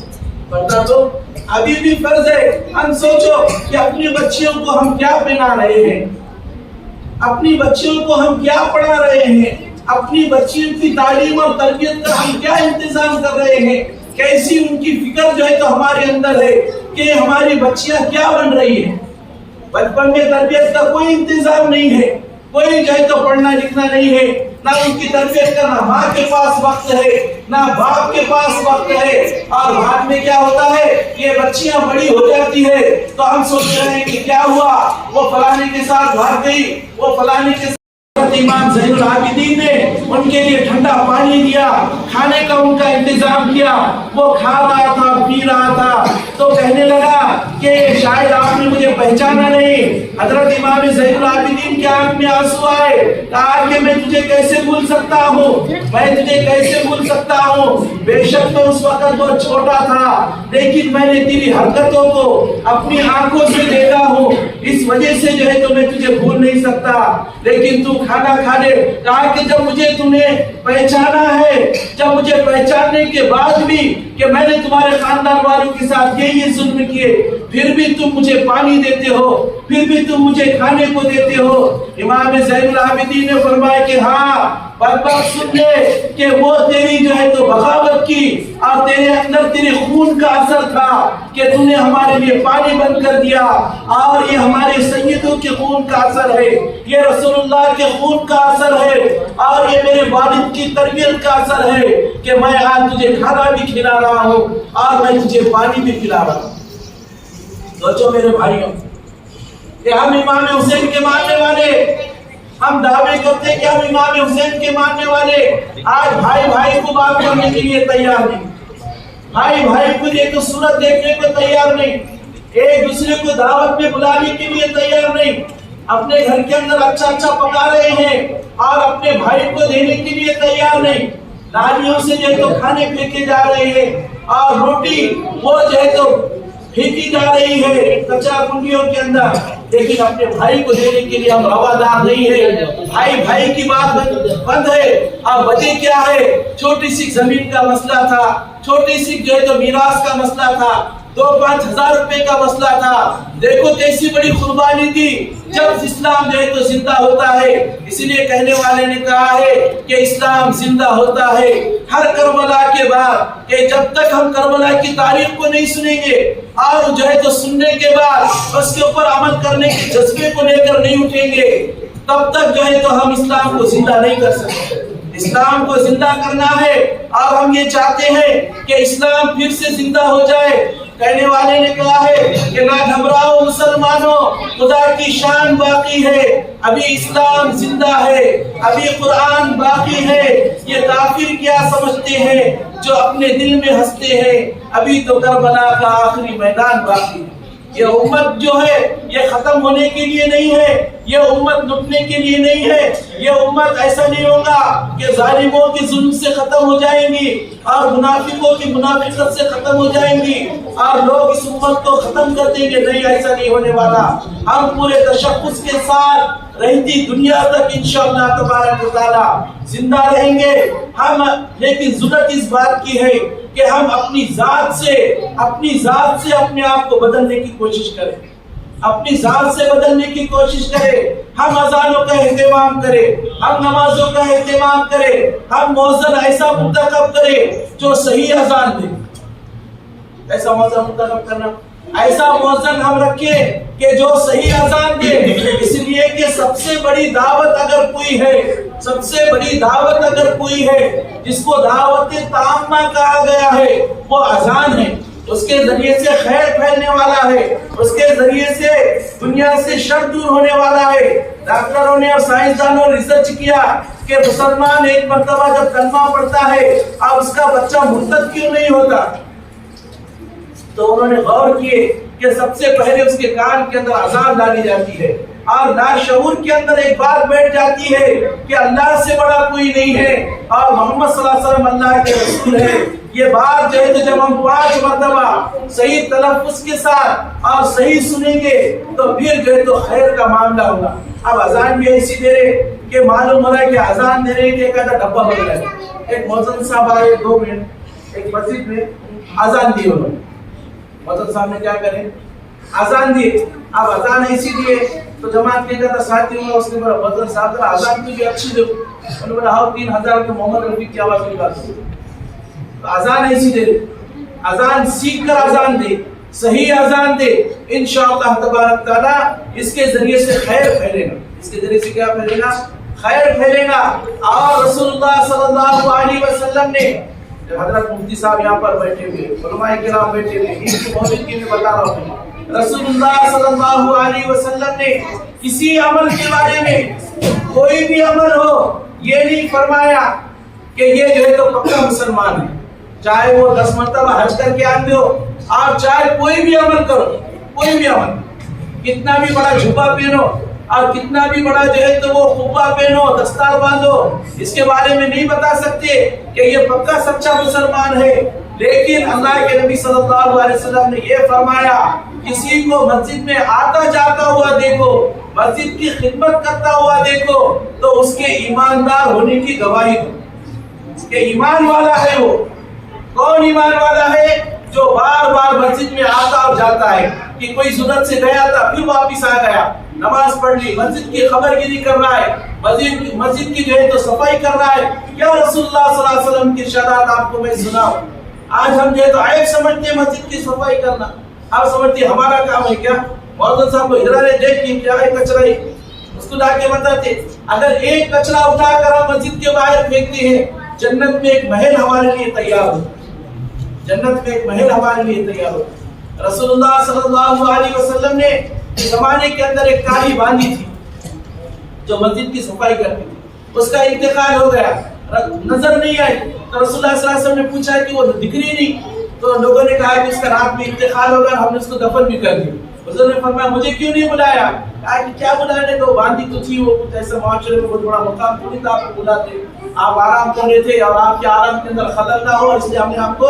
पर्दा तो अभी भी फर्ज है। हम सोचो कि अपनी बच्चियों को हम क्या पहना रहे हैं, अपनी बच्चियों को हम क्या पढ़ा रहे हैं, अपनी बच्चियों की तालीम और तरबियत का हम क्या इंतजाम कर रहे हैं, कैसी उनकी फिक्र जो है तो हमारे अंदर है कि हमारी बच्चियां क्या बन रही है। बचपन में तरबियत का कोई इंतजाम नहीं है, कोई जो है तो पढ़ना लिखना नहीं है, ना उनकी तरबियत का, ना माँ के पास वक्त है, ना बाप के पास वक्त है। और बाद में क्या होता है, ये बच्चियां बड़ी हो जाती है तो हम सोच रहे हैं कि क्या हुआ, वो फलाने के साथ भाग गई, वो फलाने के इमाम ज़ैनुल आबिदीन ने उनके लिए ठंडा पानी दिया, खाने का उनका इंतजाम किया, वो खा रहा था, पी रहा था। तो कहने लगा कि शायद आपने मुझे पहचाना नहीं। हजरत इमाम ज़ैनुल आबिदीन के आंख में आंसू आए, कहा कि मैं तुझे कैसे भूल सकता हूँ, मैं तुझे कैसे भूल सकता हूँ। बेशक मैं उस वक्त बहुत छोटा था, लेकिन मैंने तेरी हरकतों को अपनी आंखों से देखा हूँ, इस वजह से जो है तो मैं तुझे भूल नहीं सकता। लेकिन तू खाना खा ले। कहा कि जब मुझे तुम्हें पहचाना है, जब मुझे पहचानने के बाद भी कि मैंने तुम्हारे खानदान वालों के साथ ये जुल्म किए, फिर भी तुम मुझे पानी देते हो, फिर भी तुम मुझे खाने को देते हो। इमाम ज़ैनुल आबिदीन ने फरमाया कि हाँ बात सुन ले कि वो तेरी जो है तो बगावत की और तेरे अंदर तेरे खून का असर था कि तूने हमारे लिए पानी बंद कर दिया, और ये हमारे सैयदों के खून का असर है, ये रसूलुल्लाह के खून का असर है, और ये मेरे वालिद की तरबियत का असर है कि मैं आज तुझे खाना भी खिला रहा हूँ और मैं तुझे पानी भी पिला रहा हूँ। सोचो मेरे भाइयों कि हम इमाम हुसैन के मानने वाले, हम दावे करते हैं कि हम इमाम हुसैन के मानने वाले, आज भाई भाई को बात करने के लिए तैयार नहीं, भाई भाई को एक सूरत देखने को तैयार नहीं, एक दूसरे को दावत में बुलाने के लिए तैयार नहीं, अपने घर के अंदर अच्छा अच्छा पका रहे हैं और अपने भाई को देने के लिए तैयार नहीं, नालियों से जो है तो खाने फेंके जा रहे हैं और रोटी वो जो है तो फेंकी जा रही है कचरा कुंडियों के अंदर, लेकिन अपने भाई को देने के लिए हम रवादार नहीं है। भाई भाई की बात बंद है। और वजह क्या है, छोटी सी जमीन का मसला था, छोटी सी जो है तो मीरास का मसला था, 2-5 हजार रुपए का मसला था। देखो कैसी बड़ी कुर्बानी थी जब इस्लाम जो है तो जिंदा होता है। इसलिए कहने वाले ने कहा है कि इस्लाम जिंदा होता है हर करबला के बाद, कि जब तक हम करबला की तारीख को नहीं सुनेंगे और जो है तो सुनने के बाद उसके ऊपर अमल करने के जज्बे को लेकर नहीं उठेंगे, तब तक जो है तो हम इस्लाम को जिंदा नहीं कर सकते। اسلام کو زندہ کرنا ہے اور ہم یہ چاہتے ہیں کہ اسلام پھر سے زندہ ہو جائے۔ کہنے والے نے کہا ہے کہ نہ گھبراؤ مسلمانوں، خدا کی شان باقی ہے، ابھی اسلام زندہ ہے، ابھی قرآن باقی ہے۔ یہ کافر کیا سمجھتے ہیں جو اپنے دل میں ہنستے ہیں، ابھی تو کربلا کا آخری میدان باقی ہے۔ یہ امت جو ہے یہ ختم ہونے کے لیے نہیں ہے، یہ امت لٹنے کے لیے نہیں ہے، یہ امت ایسا نہیں ہوگا کہ ظالموں کے ظلم سے ختم ہو جائیں گی اور منافقوں کی منافقت سے ختم ہو جائیں گی اور لوگ اس امت کو ختم کر دیں گے۔ نہیں، ایسا نہیں ہونے والا۔ ہم پورے تشخص کے ساتھ رہتی دنیا تک انشاءاللہ تبارک و تعالی زندہ رہیں گے ہم، لیکن ضرورت اس بات کی ہے کہ ہم اپنی ذات سے اپنے آپ کو بدلنے کی کوشش کریں، اپنی ذات سے بدلنے کی کوشش کریں۔ ہم اذانوں کا اہتمام کریں، ہم نمازوں کا اہتمام کریں، ہم مؤذن ایسا منتخب کریں جو صحیح اذان دے۔ ایسا مؤذن منتخب کرنا، ایسا مؤذن ہم رکھیں کہ جو صحیح اذان دے، اس لیے کہ سب سے بڑی دعوت اگر کوئی ہے، سب سے بڑی دعوت اگر کوئی ہے جس کو دعوت تامہ کہا گیا ہے، وہ اذان ہے۔ اس کے ذریعے سے خیر پھیلنے والا ہے، اس کے ذریعے سے دنیا سے شر دور ہونے والا ہے۔ ڈاکٹروں نے اور سائنسدانوں نے ریسرچ کیا کہ مسلمان ایک مرتبہ جب کلمہ پڑھتا ہے اب اس کا بچہ مرتد کیوں نہیں ہوتا، تو انہوں نے غور کیے کہ سب سے پہلے اس کے کان کے اندر اذان ڈالی جاتی ہے اور لاشعور کے اندر ایک بات بیٹھ جاتی ہے کہ اللہ سے بڑا کوئی نہیں ہے اور محمد صلی اللہ علیہ وسلم اللہ کے رسول ہے۔ یہ بات جو ہے جب ہم 5 مرتبہ صحیح تلفظ کے ساتھ اور صحیح سنیں گے تو پھر جو ہے تو خیر کا معاملہ ہوگا۔ اب اذان بھی ایسی دے رہے کہ معلوم ہو رہا ہے کہ اذان دے رہے کہ ایک آدھا ڈبہ بن رہا ہے۔ ایک مؤذن صاحب آئے 2 منٹ ایک مسجد میں اذان دی، انہوں نے مؤذن صاحب نے کیا کرے اذان دی۔ اب اذان ایسی دیے تو جماعت کے جاتا ساتھی ہوں اس کے بعد مؤذن صاحب کا اذان بھی اچھی دو، انہوں نے بولا 3000 کے محمد رفیع کی آواز نکال دو۔ تو اذان ایسی دے، اذان سیکھ کر اذان دے، صحیح اذان دے، انشاءاللہ تبارک تعالی اس کے ذریعے سے خیر پھیلے گا۔ اس کے ذریعے سے کیا پھیلے گا؟ خیر پھیلے گا۔ اور رسول اللہ صلی اللہ علیہ وسلم نے، حضرت مفتی صاحب یہاں پر بیٹھے ہوئے، علماء کرام بیٹھے ہوئے، ان کی موجودگی میں بتا رہا ہوں، رسول اللہ صلی اللہ علیہ وسلم نے کسی عمل کے بارے میں، کوئی بھی عمل ہو، یہ نہیں فرمایا کہ یہ جو ہے تو پکا مسلمان ہے، چاہے وہ 10 مرتبہ حج کر کے آتے ہو اور چاہے کوئی بھی عمل کرو، کوئی بھی عمل، کتنا بھی بڑا جھبا پہنو اور کتنا بھی بڑا جو ہے تو وہ قبہ پہنو، دستار باندھو، اس کے بارے میں نہیں بتا سکتے کہ یہ پکا سچا مسلمان ہے۔ لیکن اللہ کے نبی صلی اللہ علیہ وسلم نے یہ فرمایا، کسی کو مسجد میں آتا جاتا ہوا دیکھو، مسجد کی خدمت کرتا ہوا دیکھو تو اس کے ایماندار ہونے کی گواہی دو کہ ایمان والا ہے۔ وہ کون ایمان والا ہے؟ جو بار بار مسجد میں آتا اور جاتا ہے، کہ کوئی ضرورت سے گیا تھا پھر واپس آ گیا، نماز پڑھ لی، مسجد کی خبر گیری کر رہا ہے، مسجد کی جو ہے تو صفائی کر رہا ہے۔ یا رسول اللہ صلی اللہ علیہ وسلم کی ارشادات آپ کو میں سناؤں، آج ہم جو ہے تو عیب سمجھتے ہیں مسجد کی صفائی کرنا، آپ سمجھتے ہیں ہمارا کام ہے کیا؟ مؤذن صاحب کو ادھر دیکھ کے کیا ہے کچرا ہی، اس کو لا کے بتاتے اگر ایک کچرا اٹھا کر ہم مسجد کے باہر پھینکتے ہیں، جنت میں ایک محل ہمارے لیے تیار ہو، جنت میں ایک محل ہمارے لیے تیار ہو۔ رسول اللہ صلی اللہ علیہ وسلم نے زمانے کے اندر ایک کالی باندھی تھی جو مسجد کی صفائی کرتی تھی، اس کا انتقال ہو گیا، نظر نہیں آئی، تو رسول اللہ صلی اللہ علیہ وسلم نے پوچھا کہ وہ دکھ رہی نہیں، تو لوگوں نے کہا کہ اس کا رات میں انتقال ہو گیا، ہم نے اس کو دفن بھی کر دیا۔ حضور نے فرمایا مجھے کیوں نہیں بلایا؟ کہا کہ کیا بلانے، تو باندھی تو تھی، وہ کچھ ایسا معاشرے میں بہت بڑا مقام تھوڑی تھا آپ کو بلاتے، آپ آرام کر رہے تھے اور آپ کے آرام کے اندر خلل نہ ہو اس لیے ہم نے آپ کو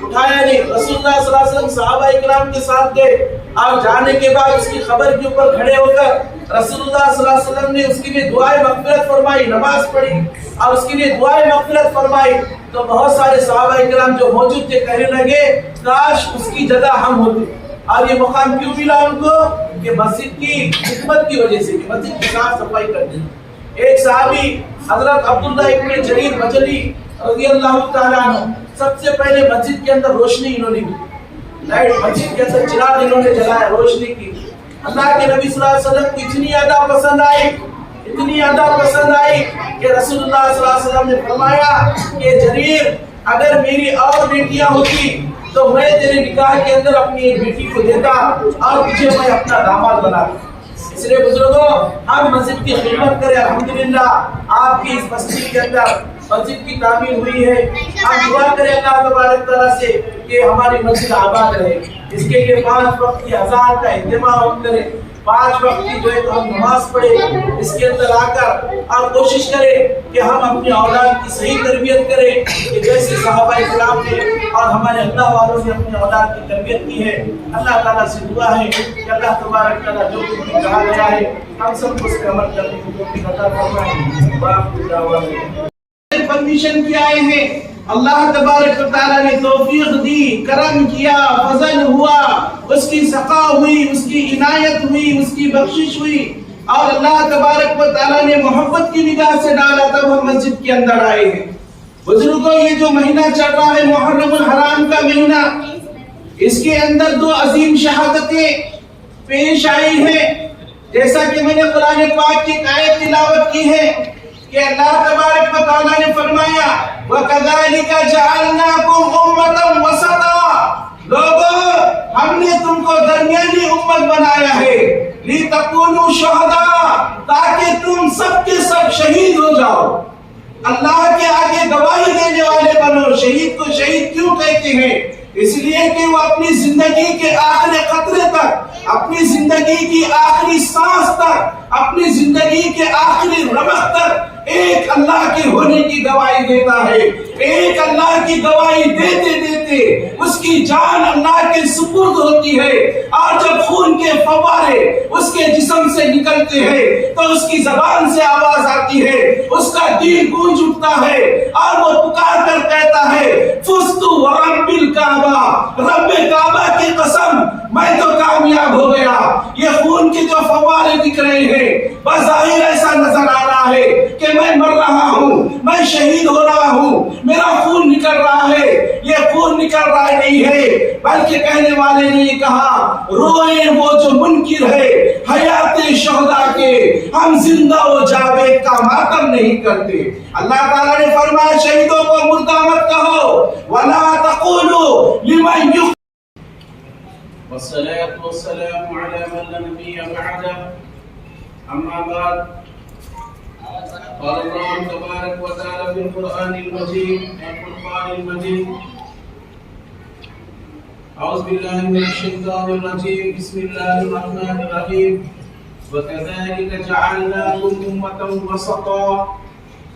اٹھایا نہیں۔ رسول اللہ صلی اللہ علیہ وسلم صحابہ کرام کے ساتھ گئے اور جانے کے بعد اس کی خبر کے اوپر کھڑے ہو کر رسول اللہ صلی اللہ علیہ وسلم نے اس کے لیے دعائے مغفرت فرمائی، نماز پڑھی اور اس کے لیے دعائے مغفرت فرمائی، تو بہت سارے صحابہ کرام جو موجود تھے کہنے لگے کاش اس کی جگہ ہم ہوتے۔ اور یہ مقام کیوں ملا ان کو؟ کہ مسجد کی خدمت کی وجہ سے، کہ مسجد کی صاف صفائی کرتے ہیں۔ ایک صحابی حضرت عبداللہ ابن جریر بجلی رضی اللہ تعالیٰ عنہ، سب سے پہلے مسجد کے اندر روشنی انہوں نے کی، لائٹ مسجد کے اندر چراغ انہوں نے جلایا، روشنی کی۔ اللہ کے نبی صلی اللہ علیہ وسلم کو اتنی زیادہ پسند آئی इतनी अदा पसंद आई कि रसूलुल्लाह सल्लल्लाहु अलैहि वसल्लम ने फरमाया कि जरीर, अगर मेरी और बेटियां होती तो मैं तेरे निकाह के अंदर अपनी एक बेटी को देता और तुझे मैं अपना दामाद बनाता। इसलिए बुजुर्गों, हम मस्जिद की खिदमत करें। अल्हम्दुलिल्लाह आपकी इस मस्जिद के अंदर मस्जिद की तामीर हुई है। हम दुआ करें अल्लाह तबारक तआला से कि हमारी मस्जिद आबाद रहे। इसके लिए 5 वक्त की अज़ान का इंतज़ाम करें, 5 वक्त की जो है तो हम नमाज पढ़े इसके अंदर आकर, और कोशिश करें कि हम अपनी औलाद की सही तरबियत करें कि जैसे सहाबाए किराम ने और हमारे अल्लाह वालों ने अपनी औलाद की तरबियत की है। अल्लाह ताला से दुआ है कि अल्लाह तबारक तआला जो कुछ भी कहा गया है हम सबको उस पर अमल करने की तौफीक अता फरमाए। परमिशन किए आए हैं, अल्लाह तबारक व तआला ने तौफीक दी, करम किया, फजल हुआ, उसकी सखा हुई, उसकी इनायत हुई, उसकी बख्शिश हुई, और अल्लाह तबारक व तआला ने मोहब्बत की निगाह से डाला, तब हम मस्जिद के अंदर आए हैं। बुजुर्गों, ये जो महीना चल रहा है मुहर्रमुल हराम का महीना, इसके अंदर 2 अजीम शहादतें पेश आई हैं। जैसा कि मैंने कुरान पाक की आयत तिलावत की है कि अल्लाह तबारक व तआला ने फरमाया, वकज़ालिका जअलनाकुम उम्मतन वसता, लोगों हमने तुमको दरमियानी उम्मत बनाया है, लितकूनु शुहदा, ताकि तुम सबके सब शहीद हो जाओ, अल्लाह के आगे गवाही देने वाले बनो। शहीद को शहीद क्यों कहते हैं? इसलिए कि वो अपनी जिंदगी के आखिरी कतरे तक, अपनी जिंदगी की आखिरी सांस तक, अपनी जिंदगी के आखिरी रमक तक एक अल्लाह के होने की गवाही देता है। एक अल्लाह की गवाही देते देते उसकी जान अल्लाह के सुपुर्द होती है, और जब खून के फव्वारे उसके जिस्म से निकलते हैं तो उसकी जबान से आवाज आती है, उसका दिल गूंज उठता है और वो पुकार कर कहता है, फुस्तु व रब्बिल काबा, रब्बे काबा की कसम मैं तो कामयाब हो गया। ये खून के जो फव्वारे दिख रहे हैं, बज़ाहिर ऐसा नजर आ रहा है कि मैं मर रहा हूँ, मैं शहीद हो रहा हूँ, मेरा खून निकल रहा है। ये खून निकल रहा नहीं है, बल्कि कहने वाले ने कहा, रोए वो जो मुनकिर है हयाते शुहदा के, हम जिंदा हो जावेद का मातम नहीं करते। अल्लाह ताला ने फरमाया, शहीदों को मुर्दा मत कहो, वला तक़ूलू लिमन युक़, वस्सलातु वस्सलामु अला मन ला नबिय्य बअदा, अम्मा बाद, قال الله تبارك وتعالى في القرآن المجيد والفرقان المجيد، أعوذ بالله من الشيطان الرجيم، بسم الله الرحمن الرحيم، وكذلك جعلناكم أمة وسطا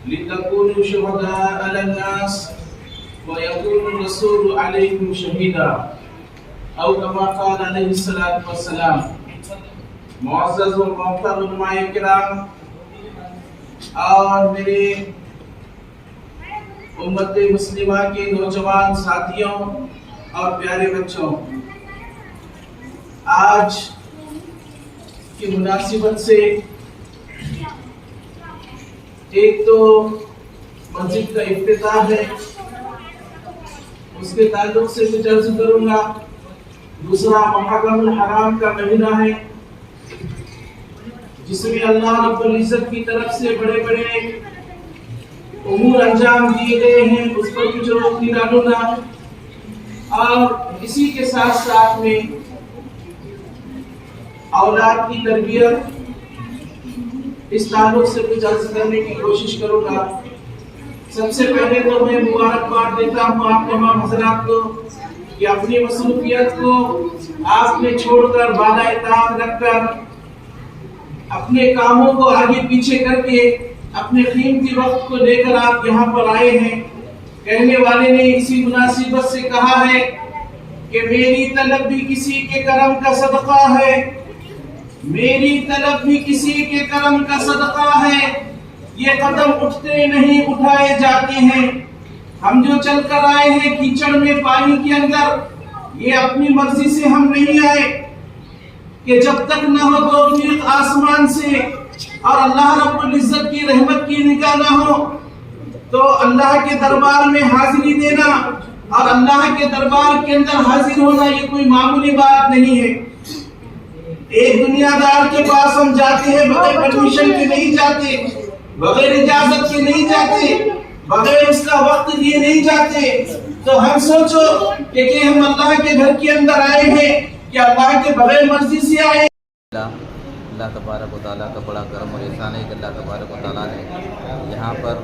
لتكونوا شهداء على الناس ويكون الرسول عليكم شهيدا، أو كما قال عليه الصلاة والسلام۔ معزز و محترم علماء کرام اور میرے امت مسلمہ کے نوجوان ساتھیوں اور پیارے بچوں، آج کی مناسبت سے ایک تو مسجد کا افتتاح ہے، اس کے تعلق سے کچھ عرض کروں گا۔ دوسرا محرم الحرام کا مہینہ ہے، جس میں اللہ رب العزت کی طرف سے بڑے بڑے امور انجام دیے گئے ہیں، اس پر کچھ روشنی ڈالوں گا، اور اسی کے ساتھ ساتھ میں اولاد کی تربیت اس تعلق سے کچھ عرض کرنے کی کوشش کروں گا۔ سب سے پہلے تو میں مبارکباد دیتا ہوں آپ تمام حضرات کو کہ اپنی مصروفیت کو آپ نے چھوڑ کر بالائے طاقت رکھ کر اپنے کاموں کو آگے پیچھے کر کے اپنے قیمتی وقت کو لے کر آپ یہاں پر آئے ہیں۔ کہنے والے نے اسی مناسبت سے کہا ہے کہ میری طلب بھی کسی کے کرم کا صدقہ ہے، میری طلب بھی کسی کے کرم کا صدقہ ہے، یہ قدم اٹھتے نہیں اٹھائے جاتے ہیں۔ ہم جو چل کر آئے ہیں کیچڑ میں پانی کے اندر، یہ اپنی مرضی سے ہم نہیں آئے، کہ جب تک نہ ہو توفیق آسمان سے اور اللہ رب العزت کی رحمت کی نگاہ نہ ہو تو اللہ کے دربار میں حاضری دینا اور اللہ کے دربار کے اندر حاضر ہونا یہ کوئی معمولی بات نہیں ہے۔ एक दुनियादार के पास हम जाते हैं बगैर परमिशन के नहीं जाते, बगैर इजाजत के नहीं जाते, बगैर उसका वक्त दिए नहीं जाते। तो हम सोचो कि हम अल्लाह के घर के अंदर आए हैं कि अल्लाह के बगैर मर्जी से आए। अल्लाह तबारक व तआला का बड़ा करम और एहसान है कि अल्लाह तबारक व तआला ने यहाँ पर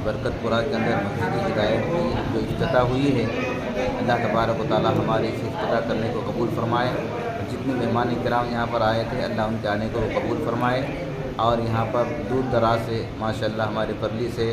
बरकतपुरा के अंदर मस्जिद हिदायत की जो इफ्तिताह हुई है, अल्लाह तबारक व तआला हमारे इस इफ्तिताह करने को कबूल फरमाए। जितने मेहमान किराम यहाँ पर आए थे, अल्लाह उनके आने को कबूल फरमाए। और यहाँ पर दूर दराज से माशाअल्लाह हमारे परली से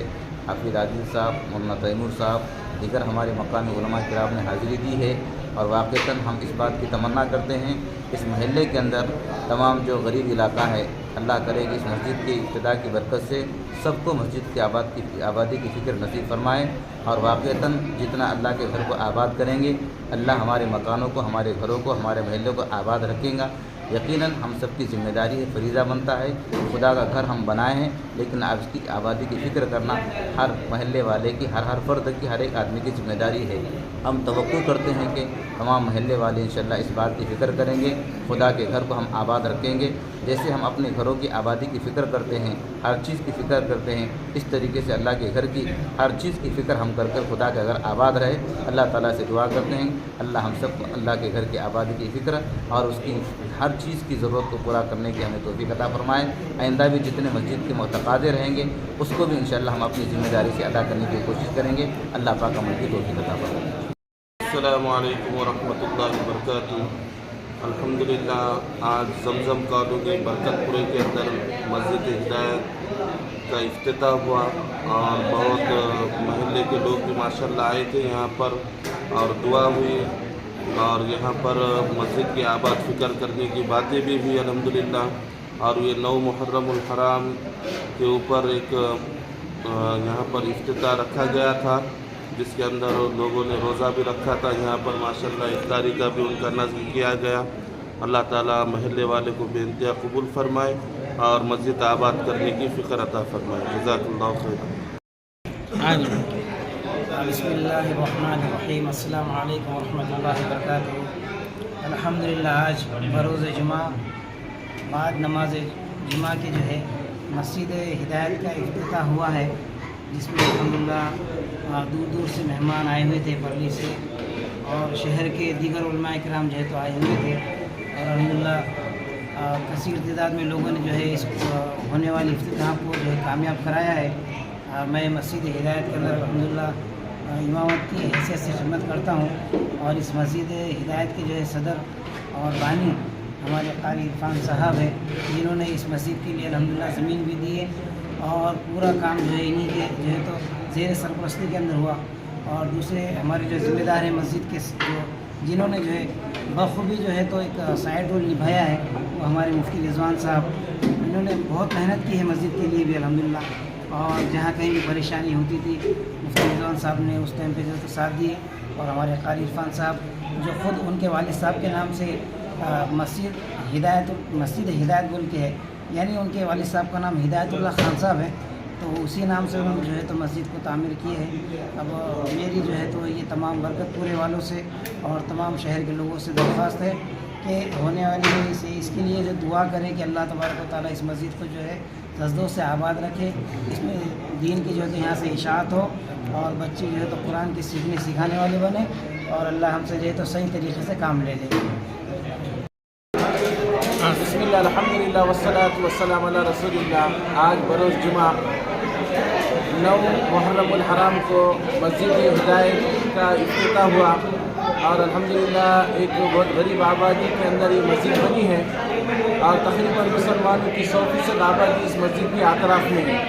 हाफिज़ आदिल साहब, मौलाना तैमूर साहब, दीगर हमारे मकामी उलमा किराम ने हाज़िरी दी है। और वाक़ईतन हम इस बात की तमन्ना करते हैं इस महल्ले के अंदर तमाम जो गरीब इलाका है, अल्लाह करे कि इस मस्जिद की इब्तिदा की बरकत से सबको मस्जिद की आबादी की फ़िक्र नसीब फरमाए। और वाक़ईतन जितना अल्लाह के घर को आबाद करेंगे, अल्लाह हमारे मकानों को, हमारे घरों को, हमारे महल्लों को आबाद रखेगा। यकीनन हम सबकी ज़िम्मेदारी है, फरीज़ा बनता है। खुदा का घर हम बनाए हैं, लेकिन अब इसकी आबादी की फ़िक्र करना हर महल्ले वाले की, हर फ़र्द की, हर एक आदमी की ज़िम्मेदारी है। हम तवक्कुल करते हैं कि तमाम महल्ले वाले इंशाअल्लाह इस बात की फ़िक्र करेंगे, खुदा के घर को हम आबाद रखेंगे। जैसे हम अपने घरों की आबादी की फ़िक्र करते हैं, हर चीज़ की फ़िक्र करते हैं, इस तरीके से अल्लाह के घर की हर चीज़ की फ़िक्र हम कर खुदा का घर आबाद रहे। अल्लाह ताला से दुआ करते हैं अल्लाह हम सबको अल्लाह के घर की आबादी की फ़िक्र और उसकी हर चीज़ की ज़रूरत को पूरा करने की हमें तौफ़ीक़ अता फ़रमाए। आइंदा भी जितने मस्जिद के मुतक़ाज़े रहेंगे, उसको भी इंशाअल्लाह हम अपनी ज़िम्मेदारी से अदा करने की कोशिश करेंगे। अल्लाह पाक हमें की तौफ़ीक़ अता फ़रमाए। अस्सलामु अलैकुम वरहमतुल्लाहि वबरकातुहू। अल्हम्दुलिल्लाह आज जमज़म कॉलोनी बरकतपुरे के अंदर मस्जिद हिदायत का इफ्तिताह हुआ और बहुत महल्ले के लोग भी माशाअल्लाह आए थे यहाँ पर और दुआ हुई और यहाँ पर मस्जिद की आबाद फ़िक्र करने की बातें भी हुई अल्हम्दुलिल्लाह। और ये 9 मुहर्रमुल हराम के ऊपर एक यहाँ पर इफ्तिताह रखा गया था, जिसके अंदर लोगों ने रोज़ा भी रखा था। यहाँ पर माशाअल्लाह इफ्तारी का भी उनका नज़्म किया गया। अल्लाह ताला महल्ले वाले को बेइंतहा कबूल फरमाए और मस्जिद आबाद करने की फ़िक्र अता फरमाए। जज़ाकल्लाहु खैर। बिस्मिल्लाहिर्रहमानिर्रहीम। अस्सलामु अलैकुम वरहमतुल्लाहि वबरकातुहू। अल्हम्दुलिल्लाह आज बरोज़ जुमा बाद नमाज जुमा के जो है मस्जिद हिदायत का इफ्तिताह हुआ है, जिसमें अल्हम्दुलिल्लाह दूर दूर से मेहमान आए हुए थे, परली से और शहर के दीगर उलमा किराम जो है तो आए हुए थे। और अल्हम्दुलिल्लाह कसीर तादाद में लोगों ने जो है इस होने वाली इफ्तिताह को जो है कामयाब कराया है। मैं मस्जिद हिदायत के अंदर अल्हम्दुलिल्लाह इमामत की हैसियत से खिदमत करता हूँ और इस मस्जिद हिदायत के जो है सदर और बानी हमारे कारी इरफान साहब है, जिन्होंने इस मस्जिद के लिए अल्हम्दुलिल्लाह ज़मीन भी दी है और पूरा काम जो है इन्हीं के जो है तो ज़ेर सरपरस्ती के अंदर हुआ। और दूसरे हमारे जो ज़िम्मेदार हैं मस्जिद के जिन्होंने जो है बखूबी जो है तो एक साइड रोल निभाया है, वो हमारे मुफ्ती रिजवान साहब, इन्होंने बहुत मेहनत की है मस्जिद के लिए भी अल्हम्दुलिल्लाह। और जहाँ कहीं भी परेशानी होती थी मुफ्ती रिजवान साहब ने उस टाइम पे जो है तो साथ दिए। और हमारे कारी इरफान साहब जो ख़ुद उनके वालिद साहब के नाम से मस्जिद हिदायत बोल के है, यानी उनके वालिद साहब का नाम हिदायतुल्लाह खान साहब है, तो उसी नाम से उन्होंने जो है तो मस्जिद को तामीर की है। अब मेरी जो है तो ये तमाम बरकतपुरे वालों से और तमाम शहर के लोगों से दरख्वास्त है कि होने वाली है इसे इसके लिए जो दुआ करें कि अल्लाह तबारक व तआला इस मस्जिद को जो है सजदों से आबाद रखे, इसमें दीन की जो है तो यहाँ से इशाअत हो और बच्चे जो है तो कुरान के सीखने सिखाने वाले बने और अल्लाह हमसे जो है तो सही तरीके से काम ले ले। बिस्मिल्लाह अल्हम्दुलिल्लाह वस्सलातु वस्सलामु अला रसूलिल्लाह। आज बरोज़ जुमा 9 मुहर्रमुल हराम को मस्जिद हिदायत का इफ्तिताह हुआ और अल्हम्दुलिल्लाह एक बहुत गरीब आबादी के अंदर ये मस्जिद बनी है और तकरीबन मुसलमानों की 100% आबादी इस मस्जिद के अतराफ़ में है।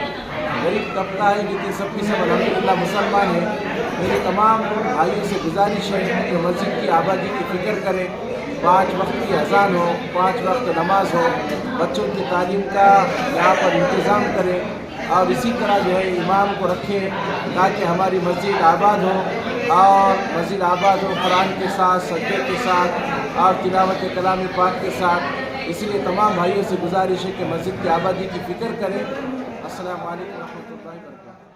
गरीब तबका है लेकिन सबकी सब अल्हम्दुलिल्लाह मुसलमान है। मेरी तमाम भाइयों से गुजारिश है कि मस्जिद की आबादी की फ़िक्र करें, 5 वक्त की अज़ान हो, 5 वक्त नमाज हो, बच्चों की तालीम का यहाँ पर इंतज़ाम करें और इसी तरह जो है इमाम को रखें ताकि हमारी मस्जिद आबाद हो और मस्जिद आबाद हो कुरान के साथ, सजदे के साथ और तिलावत कलाम पाक के साथ। इसलिए तमाम भाइयों से गुजारिश है कि मस्जिद की आबादी की फ़िक्र करें। अस्सलामु अलैकुम व रहमतुल्लाहि व बरकातुहू।